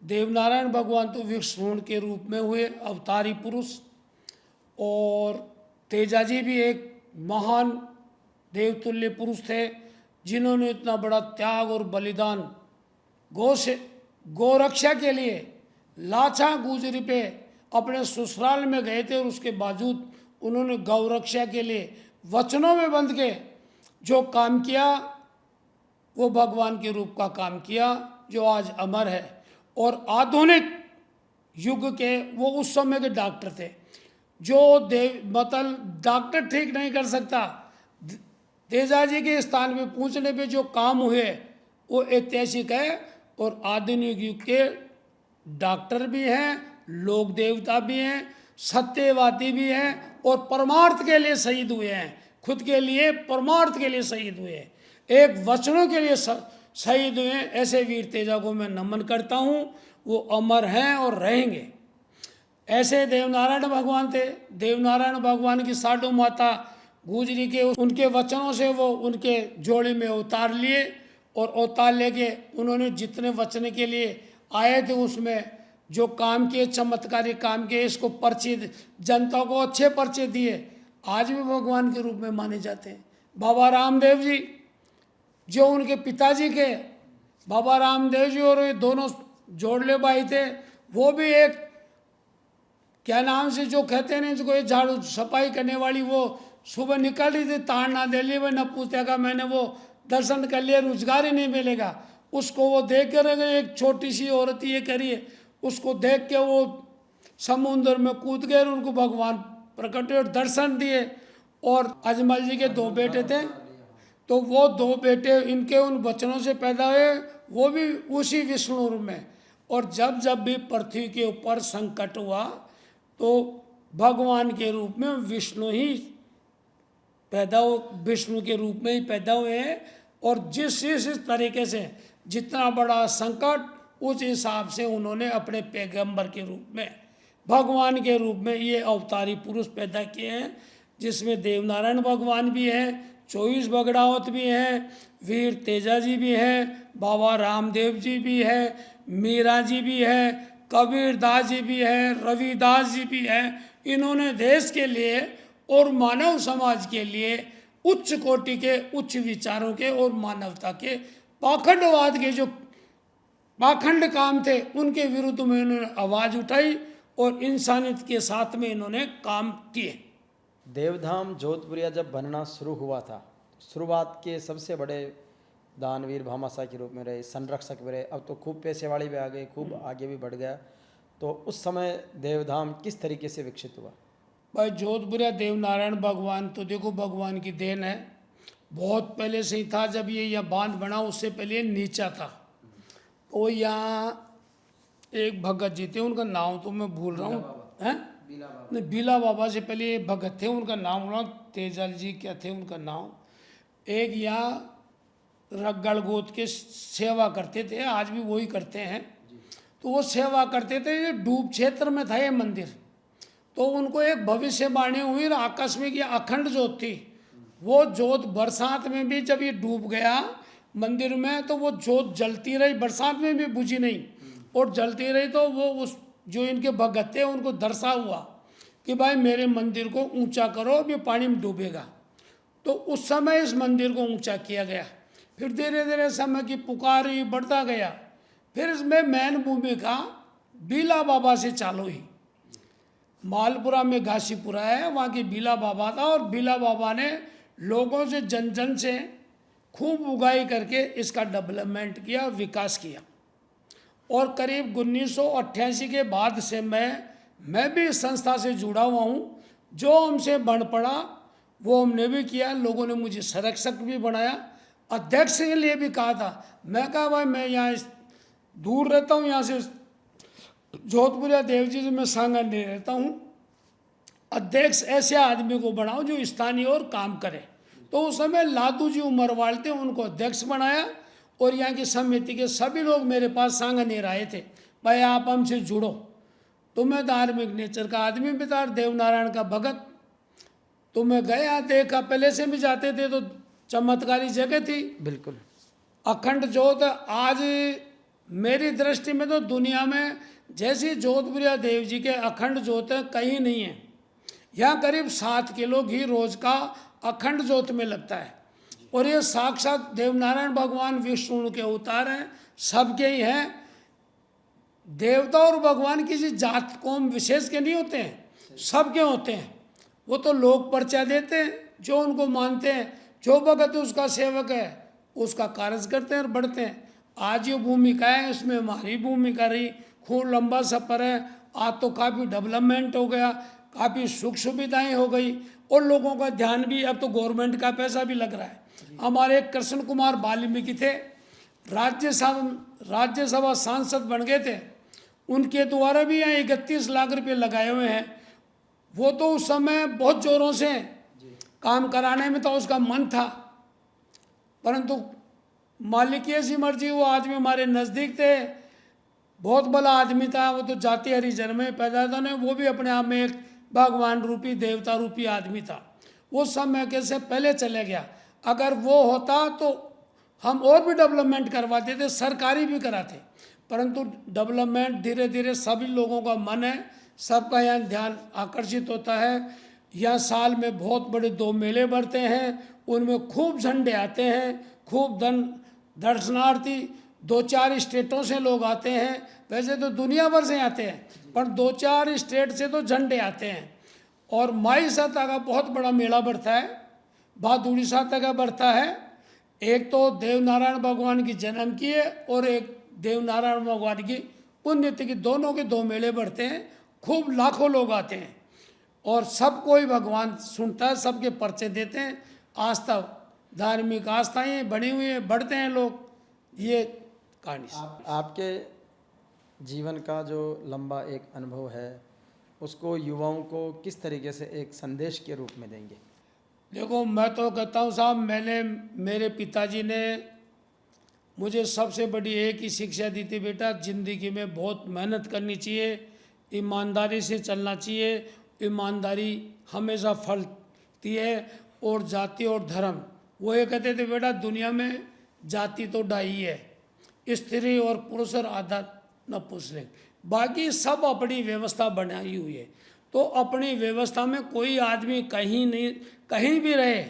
देवनारायण भगवान तो विष्णु के रूप में हुए अवतारी पुरुष, और तेजा जी भी एक महान देवतुल्य पुरुष थे जिन्होंने इतना बड़ा त्याग और बलिदान गौरक्षा के लिए लाछा गुजरी पे अपने ससुराल में गए थे और उसके बावजूद उन्होंने गौरक्षा के लिए वचनों में बंध के जो काम किया वो भगवान के रूप का काम किया जो आज अमर है। और आधुनिक युग के वो उस समय के डॉक्टर थे जो मतलब डॉक्टर ठीक नहीं कर सकता, तेजा जी के स्थान पे पहुँचने पे जो काम हुए वो ऐतिहासिक है। और आधुनिक युग के डॉक्टर भी हैं, लोक देवता भी हैं, सत्यवादी भी हैं और परमार्थ के लिए शहीद हुए हैं, खुद के लिए परमार्थ के लिए शहीद हुए हैं, एक वचनों के लिए शहीद हुए हैं। ऐसे वीर तेजा को मैं नमन करता हूँ, वो अमर हैं और रहेंगे। ऐसे देवनारायण भगवान थे, देवनारायण भगवान की साधु माता गुजरी के उनके वचनों से वो उनके जोड़े में उतार लिए और उतार लेके उन्होंने जितने वचन के लिए आए थे उसमें जो काम किए, चमत्कारी काम किए, इसको पर्चे, जनता को अच्छे पर्चे दिए, आज भी भगवान के रूप में माने जाते हैं। बाबा रामदेव जी जो उनके पिताजी के, बाबा रामदेव जी और ये दोनों जोड़ले भाई थे, वो भी एक क्या नाम से जो कहते हैं इसको, ये झाड़ू सफाई करने वाली, वो सुबह निकल रही थी, ताड़ ना दे ली, वह न पूछेगा मैंने वो दर्शन कर लिए, रोजगार ही नहीं मिलेगा उसको। वो देख कर एक छोटी सी औरत ये करिए, उसको देख के वो समुद्र में कूद गए, उनको भगवान प्रकट हुए और दर्शन दिए। और अजमल जी के 2 बेटे थे, तो वो 2 बेटे इनके उन बचनों से पैदा हुए, वो भी उसी विष्णु रूप में। और जब जब भी पृथ्वी के ऊपर संकट हुआ तो भगवान के रूप में विष्णु ही पैदा हो, विष्णु के रूप में ही पैदा हुए हैं। और जिस तरीके से जितना बड़ा संकट, उस हिसाब से उन्होंने अपने पैगंबर के रूप में, भगवान के रूप में ये अवतारी पुरुष पैदा किए हैं, जिसमें देवनारायण भगवान भी हैं, 24 बगड़ावत भी हैं, वीर तेजा जी भी हैं, बाबा रामदेव जी भी हैं, मीरा जी भी है, कबीर दास जी भी है, रविदास जी भी हैं। इन्होंने देश के लिए और मानव समाज के लिए उच्च कोटि के, उच्च विचारों के और मानवता के, पाखंडवाद के जो पाखंड काम थे उनके विरुद्ध में इन्होंने आवाज़ उठाई और इंसानियत के साथ में इन्होंने काम किए। देवधाम जोधपुरिया जब बनना शुरू हुआ था, शुरुआत के सबसे बड़े दानवीर भामाशाह के रूप में रहे, संरक्षक भी रहे। अब तो खूब पैसे वाले भी आ गए, खूब आगे भी बढ़ गया। तो उस समय देवधाम किस तरीके से विकसित हुआ? भाई जोधपुरिया देवनारायण भगवान तो देखो भगवान की देन है, बहुत पहले से ही था। जब ये बांध बना उससे पहले ये नीचा था। तो यहाँ एक भगत जी थे, उनका नाम तो मैं भूल रहा हूँ, हैं नहीं, बीला बाबा से पहले ये भगत थे, उनका नाम बोला, तेजल जी क्या थे उनका नाम। एक यहाँ रगड़ गोद के सेवा करते थे, आज भी वही करते हैं। तो वो सेवा करते थे, ये डूब क्षेत्र में था ये मंदिर। तो उनको एक भविष्यवाणी हुई, आकस्मिक ये अखंड ज्योत थी, वो ज्योत बरसात में भी जब ये डूब गया मंदिर में, तो वो ज्योत जलती रही, बरसात में भी बुझी नहीं और जलती रही। तो वो उस जो इनके भगत थे उनको दर्शा हुआ कि भाई मेरे मंदिर को ऊंचा करो, अब ये पानी में डूबेगा। तो उस समय इस मंदिर को ऊंचा किया गया। फिर धीरे धीरे समय की पुकार ही बढ़ता गया। फिर इसमें मैन भूमिका बीला बाबा से चालू हुई। मालपुरा में घासीपुरा है, वहाँ की बीला बाबा था, और बीला बाबा ने लोगों से, जन जन से खूब उगाई करके इसका डेवलपमेंट किया, विकास किया। और करीब 1988 के बाद से मैं भी इस संस्था से जुड़ा हुआ हूँ। जो हमसे बन पड़ा वो हमने भी किया। लोगों ने मुझे संरक्षक भी बनाया, अध्यक्ष के लिए भी कहा था। मैं कहा भाई मैं यहाँ दूर रहता हूँ, यहाँ से जोधपुरिया देव जी से मैं सांगन नहीं रहता हूँ, अध्यक्ष ऐसे आदमी को बनाओ जो स्थानीय और काम करे। तो उस समय लादू जी उमरवाल थे, उनको अध्यक्ष बनाया। और यहाँ की समिति के सभी लोग मेरे पास सांगनेर आए थे, भाई आप हमसे जुड़ो। तो मैं धार्मिक नेचर का आदमी भी था, देवनारायण का भगत। तो मैं गया, देखा, पहले से भी जाते थे, तो चमत्कारी जगह थी, बिल्कुल अखंड ज्योत। आज मेरी दृष्टि में तो दुनिया में जैसी जोधपुरिया देव जी के अखंड ज्योत है कहीं नहीं है। यहाँ करीब 7 किलो घी रोज का अखंड ज्योत में लगता है। और ये साक्षात देवनारायण भगवान विष्णु के अवतार हैं, सबके ही हैं। देवता और भगवान किसी जात कौम विशेष के नहीं होते हैं, सबके होते हैं। वो तो लोग पर्चा देते हैं, जो उनको मानते हैं, जो भगत उसका सेवक है, उसका कार्य करते हैं और बढ़ते हैं। आज ये भूमिका है, इसमें हमारी भूमिका रही। खूब लंबा सफ़र है। आज तो काफ़ी डेवलपमेंट हो गया, काफ़ी सुख सुविधाएँ हो गई, और लोगों का ध्यान भी, अब तो गवर्नमेंट का पैसा भी लग रहा है। हमारे कृष्ण कुमार वाल्मीकि थे, राज्यसभा सांसद बन गए थे, उनके द्वारा भी यहाँ 31 लाख रुपए लगाए हुए हैं। वो तो उस समय बहुत जोरों से काम कराने में तो उसका मन था, परंतु मालिक की ऐसी मर्जी। वो आदमी हमारे नज़दीक थे, बहुत बड़ा आदमी था। वो तो जाति हरिजन में पैदा था ना, वो भी अपने आप में एक भगवान रूपी, देवता रूपी आदमी था। वो समय के से पहले चले गया। अगर वो होता तो हम और भी डेवलपमेंट करवाते थे, सरकारी भी कराते, परंतु डेवलपमेंट धीरे धीरे सभी लोगों का मन है, सबका यहाँ ध्यान आकर्षित होता है। यहाँ साल में बहुत बड़े 2 मेले बढ़ते हैं, उनमें खूब झंडे आते हैं, खूब दर्शनार्थी 2-4 स्टेटों से लोग आते हैं। वैसे तो दुनिया भर से आते हैं, पर 2-4 स्टेट से तो झंडे आते हैं। और माई साता का बहुत बड़ा मेला बढ़ता है, भादुड़ी साता का बढ़ता है। एक तो देवनारायण भगवान की जन्म की है और एक देवनारायण भगवान की पुण्यतिथि, दोनों के 2 मेले बढ़ते हैं। खूब लाखों लोग आते हैं और सब कोई भगवान सुनता है, सबके पर्चे देते हैं। आस्था, धार्मिक आस्थाएं बनी हुई हैं, बढ़ते हैं लोग। ये कहानी आपके जीवन का जो लंबा एक अनुभव है उसको युवाओं को किस तरीके से एक संदेश के रूप में देंगे? देखो, मैं तो कहता हूँ साहब, मेरे पिताजी ने मुझे सबसे बड़ी एक ही शिक्षा दी थी, बेटा ज़िंदगी में बहुत मेहनत करनी चाहिए, ईमानदारी से चलना चाहिए। ईमानदारी हमेशा फलती है। और जाति और धर्म, वो ये कहते थे, बेटा दुनिया में जाति तो ढाई है, स्त्री और पुरुष और आधा नपुंसक, बाकी सब अपनी व्यवस्था बनाई हुई है। तो अपनी व्यवस्था में कोई आदमी कहीं भी रहे,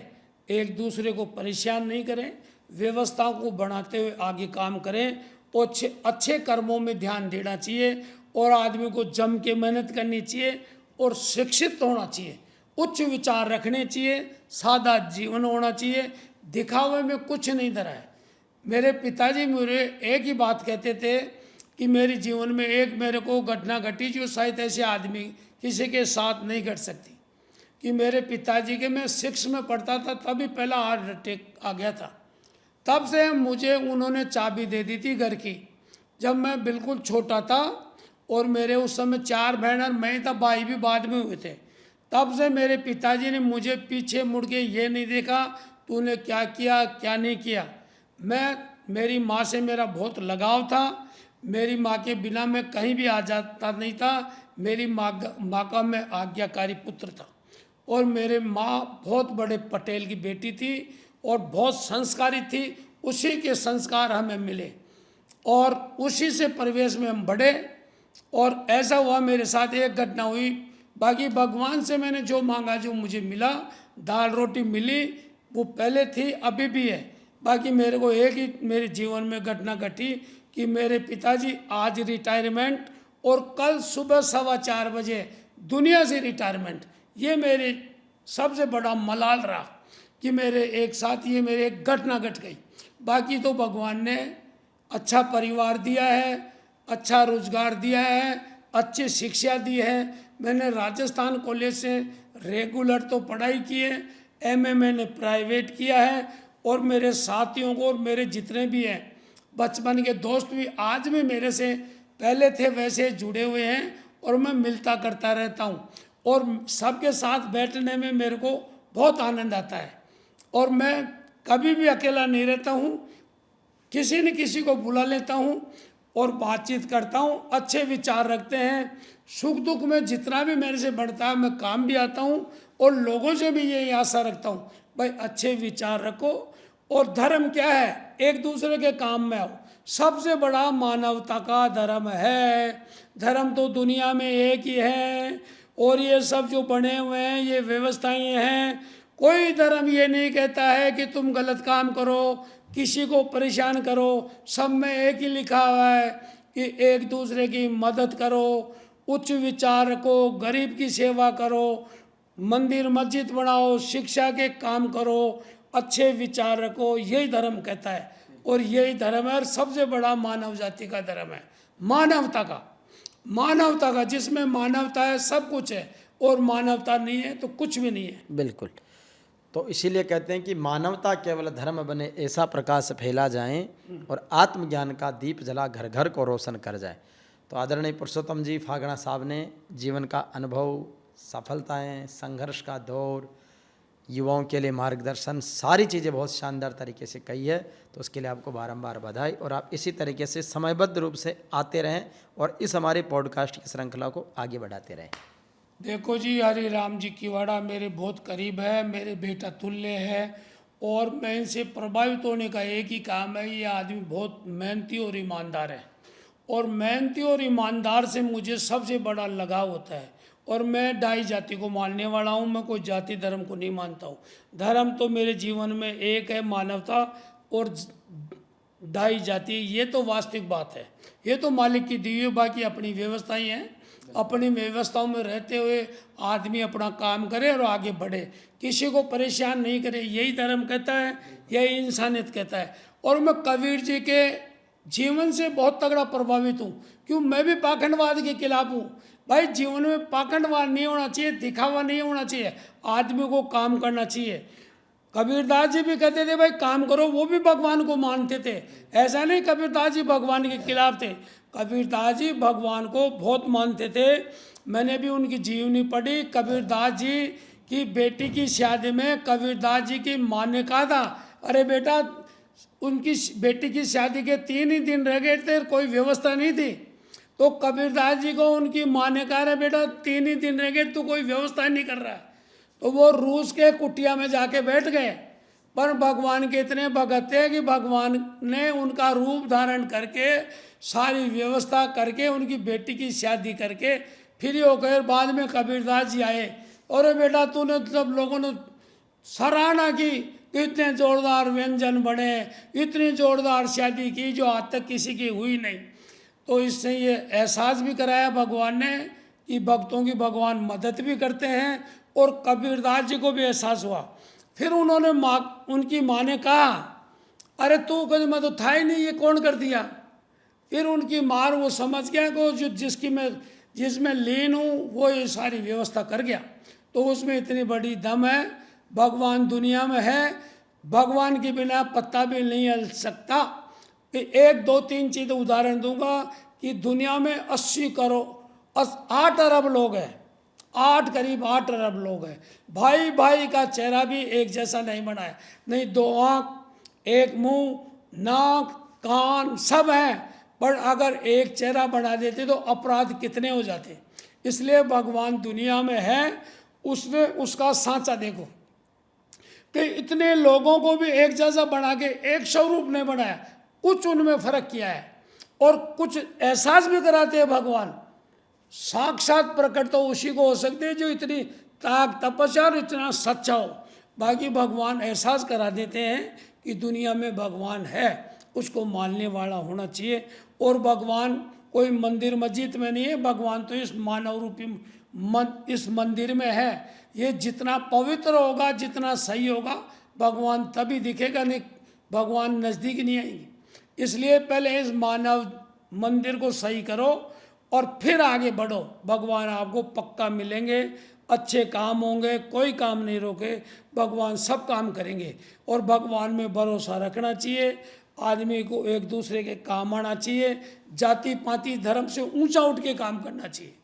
एक दूसरे को परेशान नहीं करें, व्यवस्था को बढ़ाते हुए आगे काम करें और अच्छे कर्मों में ध्यान देना चाहिए। और आदमी को जम के मेहनत करनी चाहिए और शिक्षित होना चाहिए, उच्च विचार रखने चाहिए, सादा जीवन होना चाहिए। दिखावे में कुछ नहीं धरा है। मेरे पिताजी मुझे एक ही बात कहते थे कि मेरे जीवन में एक मेरे को घटना घटी जो शायद ऐसे आदमी किसी के साथ नहीं घट सकती। कि मेरे पिताजी के, मैं 6 में पढ़ता था तभी पहला हार्ट अटैक आ गया था। तब से मुझे उन्होंने चाबी दे दी थी घर की, जब मैं बिल्कुल छोटा था। और मेरे उस समय 4 बहन और मैं था, भाई भी बाद में हुए थे। तब से मेरे पिताजी ने मुझे पीछे मुड़ के ये नहीं देखा तूने क्या किया क्या नहीं किया। मेरी माँ से मेरा बहुत लगाव था। मेरी माँ के बिना मैं कहीं भी आ जाता नहीं था। मेरी माँ का मैं आज्ञाकारी पुत्र था। और मेरे माँ बहुत बड़े पटेल की बेटी थी और बहुत संस्कारी थी। उसी के संस्कार हमें मिले और उसी से परिवेश में हम बढ़े। और ऐसा हुआ मेरे साथ, एक घटना हुई, बाकी भगवान से मैंने जो मांगा जो मुझे मिला, दाल रोटी मिली, वो पहले थी अभी भी है। बाकी मेरे को एक ही मेरे जीवन में घटना घटी कि मेरे पिताजी आज रिटायरमेंट और कल सुबह 4:15 बजे दुनिया से रिटायरमेंट। ये मेरे सबसे बड़ा मलाल रहा कि मेरे एक साथ ये मेरे एक घटना घट गई। बाकी तो भगवान ने अच्छा परिवार दिया है, अच्छा रोजगार दिया है, अच्छी शिक्षा दी है। मैंने राजस्थान कॉलेज से रेगुलर तो पढ़ाई की है, एमए मैंने प्राइवेट किया है। और मेरे साथियों को और मेरे जितने भी हैं बचपन के दोस्त भी आज भी मेरे से पहले थे वैसे जुड़े हुए हैं और मैं मिलता करता रहता हूँ। और सबके साथ बैठने में मेरे को बहुत आनंद आता है। और मैं कभी भी अकेला नहीं रहता हूँ, किसी न किसी को बुला लेता हूँ और बातचीत करता हूँ। अच्छे विचार रखते हैं, सुख दुख में जितना भी मेरे से बढ़ता है मैं काम भी आता हूँ। और लोगों से भी यही आशा रखता हूँ, भाई अच्छे विचार रखो। और धर्म क्या है, एक दूसरे के काम में आओ। सबसे बड़ा मानवता का धर्म है। धर्म तो दुनिया में एक ही है और ये सब जो बने हुए हैं ये व्यवस्थाएं हैं। कोई धर्म ये नहीं कहता है कि तुम गलत काम करो, किसी को परेशान करो। सब में एक ही लिखा हुआ है कि एक दूसरे की मदद करो, उच्च विचार रखो, गरीब की सेवा करो, मंदिर मस्जिद बनाओ, शिक्षा के काम करो, अच्छे विचार रखो। यही धर्म कहता है और यही धर्म है। और सबसे बड़ा मानव जाति का धर्म है, मानवता का जिसमें मानवता है सब कुछ है और मानवता नहीं है तो कुछ भी नहीं है। बिल्कुल। तो इसीलिए कहते हैं कि मानवता केवल धर्म बने, ऐसा प्रकाश फैला जाए और आत्मज्ञान का दीप जला घर घर को रोशन कर जाए। तो आदरणीय पुरुषोत्तम जी फागड़ा साहब ने जीवन का अनुभव, सफलताएं, संघर्ष का दौर, युवाओं के लिए मार्गदर्शन, सारी चीज़ें बहुत शानदार तरीके से कही है। तो उसके लिए आपको बारंबार बधाई। और आप इसी तरीके से समयबद्ध रूप से आते रहें और इस हमारे पॉडकास्ट की श्रृंखला को आगे बढ़ाते रहें। देखो जी, हरि राम जी की वाड़ा मेरे बहुत करीब है, मेरे बेटा तुल्य है। और मैं इनसे प्रभावित होने का एक ही काम है, ये आदमी बहुत मेहनती और ईमानदार है और मेहनती और ईमानदार से मुझे सबसे बड़ा लगाव होता है। और मैं ढाई जाति को मानने वाला हूँ, मैं कोई जाति धर्म को नहीं मानता हूँ। धर्म तो मेरे जीवन में एक है, मानवता, और ढाई जाति, ये तो वास्तविक बात है, ये तो मालिक की दी हुई, बाकी अपनी व्यवस्थाएं हैं। अपनी व्यवस्थाओं में रहते हुए आदमी अपना काम करे और आगे बढ़े, किसी को परेशान नहीं करे, यही धर्म कहता है, यही इंसानियत कहता है। और मैं कबीर जी के जीवन से बहुत तगड़ा प्रभावित हूँ, क्यों, मैं भी पाखंडवाद के खिलाफ हूँ। भाई जीवन में पाखंडवाद नहीं होना चाहिए, दिखावा नहीं होना चाहिए, आदमी को काम करना चाहिए। कबीरदास जी भी कहते थे भाई काम करो, वो भी भगवान को मानते थे, ऐसा नहीं कबीरदास जी भगवान के खिलाफ थे। कबीरदास जी भगवान को बहुत मानते थे। मैंने भी उनकी जीवनी पढ़ी। कबीरदास जी की बेटी की शादी में कबीरदास जी की माँ ने कहा था, अरे बेटा, उनकी बेटी की शादी के 3 ही दिन रह गए थे, कोई व्यवस्था नहीं थी। तो कबीरदास जी को उनकी माँ ने कहा, अरे बेटा 3 ही दिन रह गए, तू कोई व्यवस्था नहीं कर रहा है। तो वो रूस के कुटिया में जाके बैठ गए। पर भगवान के इतने भगत थे कि भगवान ने उनका रूप धारण करके सारी व्यवस्था करके उनकी बेटी की शादी करके फिर होकर बाद में कबीरदास जी आए। और बेटा तूने, सब लोगों ने सराहना की कि इतने जोरदार व्यंजन बने, इतनी जोरदार शादी की जो आज तक किसी की हुई नहीं। तो इससे ये एहसास भी कराया भगवान ने कि भक्तों की भगवान मदद भी करते हैं। और कबीरदास जी को भी एहसास हुआ। फिर उन्होंने उनकी माँ ने कहा, अरे तू कभी, मैं तो था ही नहीं, ये कौन कर दिया। फिर उनकी माँ वो समझ गया कि जो जिसमें लीन हूँ वो ये सारी व्यवस्था कर गया। तो उसमें इतनी बड़ी दम है, भगवान दुनिया में है, भगवान के बिना पत्ता भी नहीं हिल सकता। 1 2 3 चीज़ें उदाहरण दूंगा कि दुनिया में 80 करोड़ 8 अरब लोग हैं, करीब 8 अरब लोग हैं। भाई भाई का चेहरा भी एक जैसा नहीं बना है, नहीं 2 आँख, 1 मुंह, नाक, कान सब हैं, पर अगर एक चेहरा बना देते तो अपराध कितने हो जाते। इसलिए भगवान दुनिया में है, उसने उसका सांचा देखो कि इतने लोगों को भी एक जैसा बना के एक स्वरूप नहीं बनाया, कुछ उनमें फर्क किया है। और कुछ एहसास भी कराते हैं भगवान। साक्षात प्रकट तो उसी को हो सकते हैं जो इतनी ताक तपस्या और इतना सच्चा हो। बाकी भगवान एहसास करा देते हैं कि दुनिया में भगवान है, उसको मानने वाला होना चाहिए। और भगवान कोई मंदिर मस्जिद में नहीं है, भगवान तो इस मानव रूपी इस मंदिर में है। ये जितना पवित्र होगा, जितना सही होगा, भगवान तभी दिखेगा, नहीं भगवान नज़दीक नहीं आएंगे। इसलिए पहले इस मानव मंदिर को सही करो और फिर आगे बढ़ो, भगवान आपको पक्का मिलेंगे, अच्छे काम होंगे, कोई काम नहीं रोके, भगवान सब काम करेंगे। और भगवान में भरोसा रखना चाहिए, आदमी को एक दूसरे के काम आना चाहिए, जाति पाति धर्म से ऊंचा उठ के काम करना चाहिए।